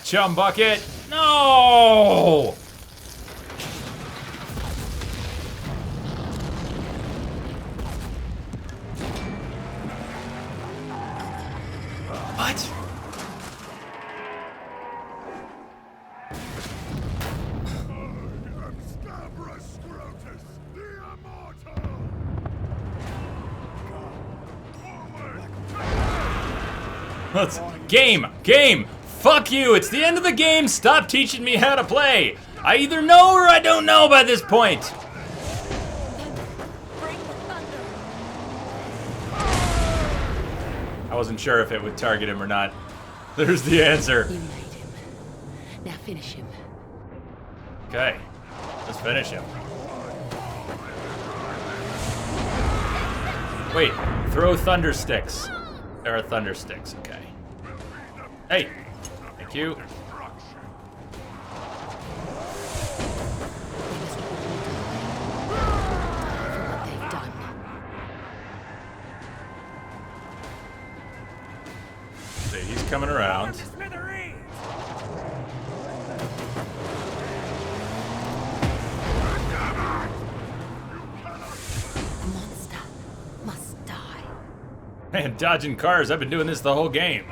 Chum Bucket! No! What? Let's game! Fuck you! It's the end of the game! Stop teaching me how to play! I either know or I don't know by this point! I wasn't sure if it would target him or not. There's the answer. You made him. Now finish him. Okay. Let's finish him. Wait. Throw thunder sticks. There are thunder sticks. Okay. Hey! Thank you. See, he's coming around. The monster must die. Man, dodging cars. I've been doing this the whole game.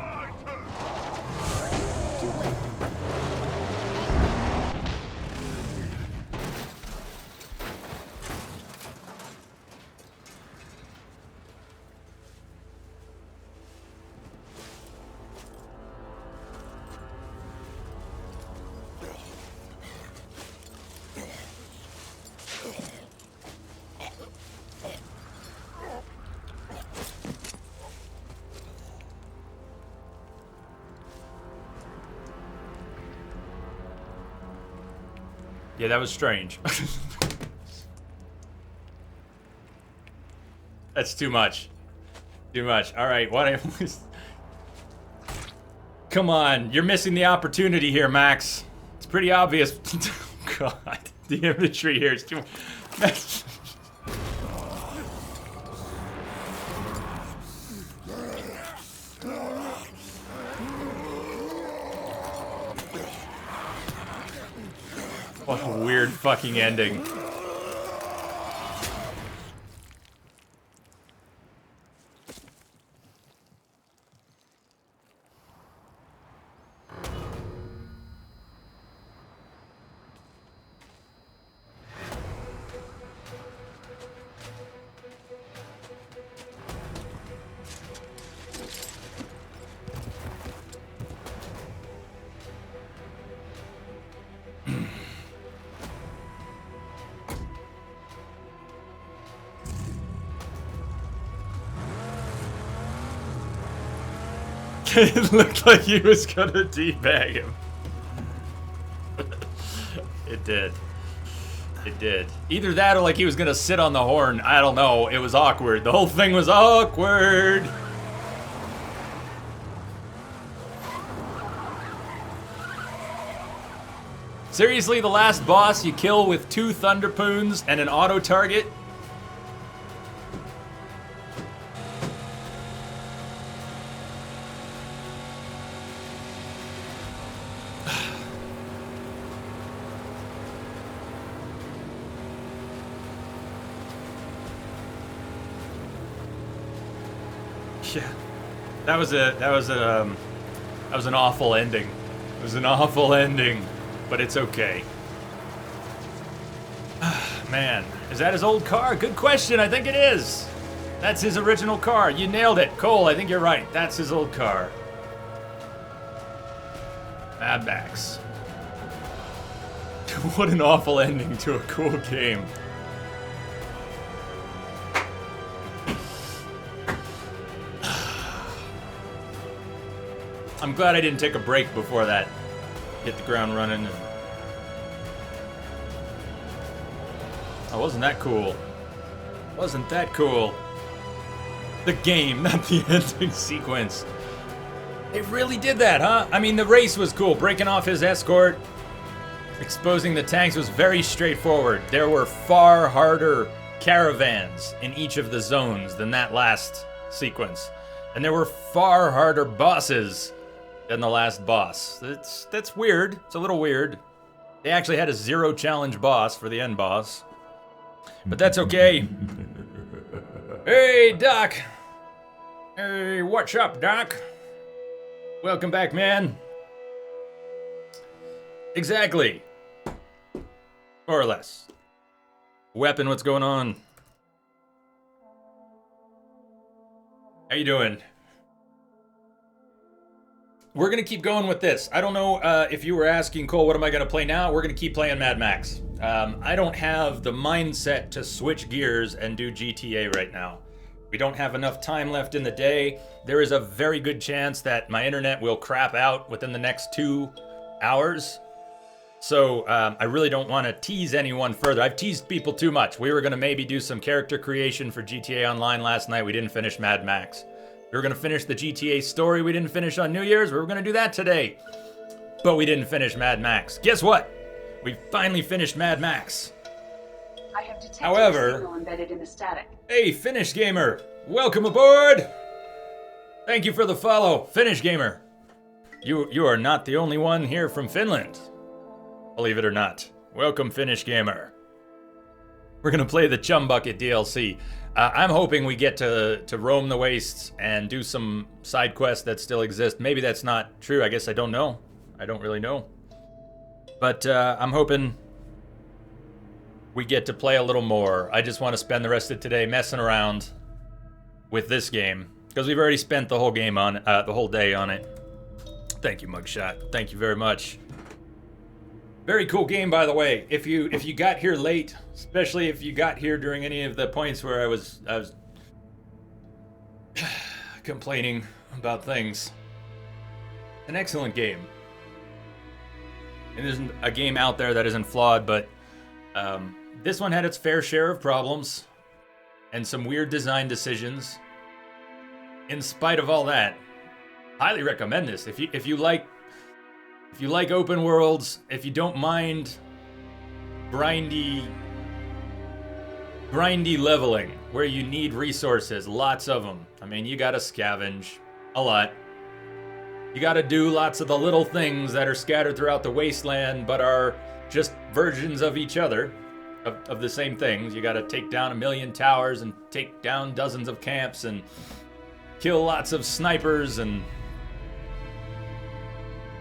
Yeah, that was strange. That's too much. Too much. All right, what? Come on, you're missing the opportunity here, Max. It's pretty obvious. God, the imagery here is too much. What a weird fucking ending. It looked like he was gonna teabag him. It did. It did. Either that or like he was gonna sit on the horn. I don't know. It was awkward. The whole thing was awkward. Seriously, the last boss you kill with 2 Thunderpoons and an auto target? Yeah, that was an awful ending. It was an awful ending, but it's okay. Man, is that his old car? Good question. I think it is. That's his original car. You nailed it, Cole. I think you're right. That's his old car. Mad Max. What an awful ending to a cool game. I'm glad I didn't take a break before that. Hit the ground running. Oh, wasn't that cool? Wasn't that cool? The game, not the ending sequence. They really did that, huh? I mean, the race was cool. Breaking off his escort, exposing the tanks was very straightforward. There were far harder caravans in each of the zones than that last sequence. And there were far harder bosses than the last boss. That's weird. It's a little weird. They actually had a 0 challenge boss for the end boss. But that's okay. Hey, Doc. Hey, what's up, Doc? Welcome back, man. Exactly. More or less. Weapon, what's going on? How you doing? We're going to keep going with this. I don't know if you were asking, Cole, what am I going to play now? We're going to keep playing Mad Max. I don't have the mindset to switch gears and do GTA right now. We don't have enough time left in the day. There is a very good chance that my internet will crap out within the next 2 hours. So I really don't want to tease anyone further. I've teased people too much. We were going to maybe do some character creation for GTA Online last night. We didn't finish Mad Max. We were going to finish the GTA story we didn't finish on New Year's. We were going to do that today. But we didn't finish Mad Max. Guess what? We finally finished Mad Max. I have detected However, a signal embedded in the static. Hey, Finish Gamer. Welcome aboard. Thank you for the follow, Finish Gamer. You are not the only one here from Finland. Believe it or not. Welcome, Finish Gamer. We're going to play the Chum Bucket DLC. I'm hoping we get to roam the wastes and do some side quests that still exist. Maybe that's not true. I guess I don't know. I don't really know. But I'm hoping we get to play a little more. I just want to spend the rest of today messing around with this game because we've already spent the whole game on the whole day on it. Thank you, Mugshot. Thank you very much. Very cool game, by the way. If you got here late, especially if you got here during any of the points where I was complaining about things, an excellent game. And there's a game out there that isn't flawed, but this one had its fair share of problems and some weird design decisions. In spite of all that, highly recommend this. If you like open worlds, if you don't mind grindy leveling where you need resources, lots of them. I mean, you gotta scavenge a lot. You gotta do lots of the little things that are scattered throughout the wasteland but are just versions of each other, of the same things. You gotta take down 1 million towers and take down dozens of camps and kill lots of snipers. And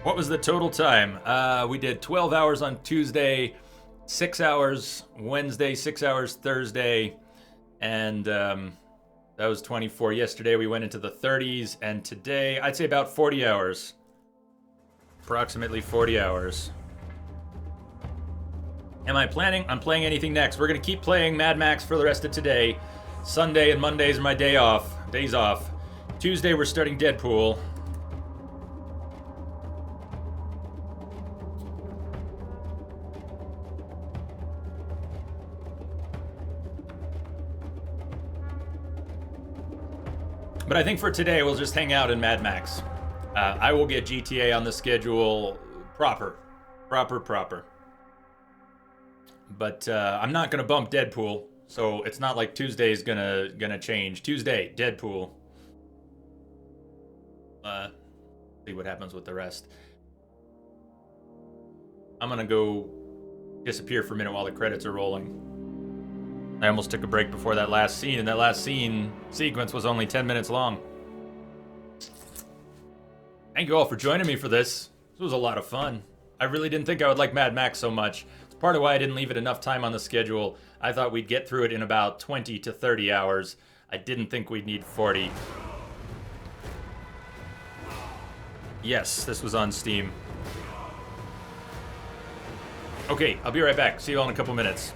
what was the total time? We did 12 hours on Tuesday, 6 hours Wednesday, 6 hours Thursday, and that was 24. Yesterday we went into the 30s, and today I'd say about 40 hours. Approximately 40 hours. Am I planning on playing anything next? We're going to keep playing Mad Max for the rest of today. Sunday and Mondays are my days off. Tuesday we're starting Deadpool. But I think for today, we'll just hang out in Mad Max. I will get GTA on the schedule proper. But I'm not gonna bump Deadpool, so it's not like Tuesday's gonna change. Tuesday, Deadpool. See what happens with the rest. I'm gonna go disappear for a minute while the credits are rolling. I almost took a break before that last scene, and that last scene sequence was only 10 minutes long. Thank you all for joining me for this. This was a lot of fun. I really didn't think I would like Mad Max so much. It's part of why I didn't leave it enough time on the schedule. I thought we'd get through it in about 20 to 30 hours. I didn't think we'd need 40. Yes, this was on Steam. Okay, I'll be right back. See you all in a couple minutes.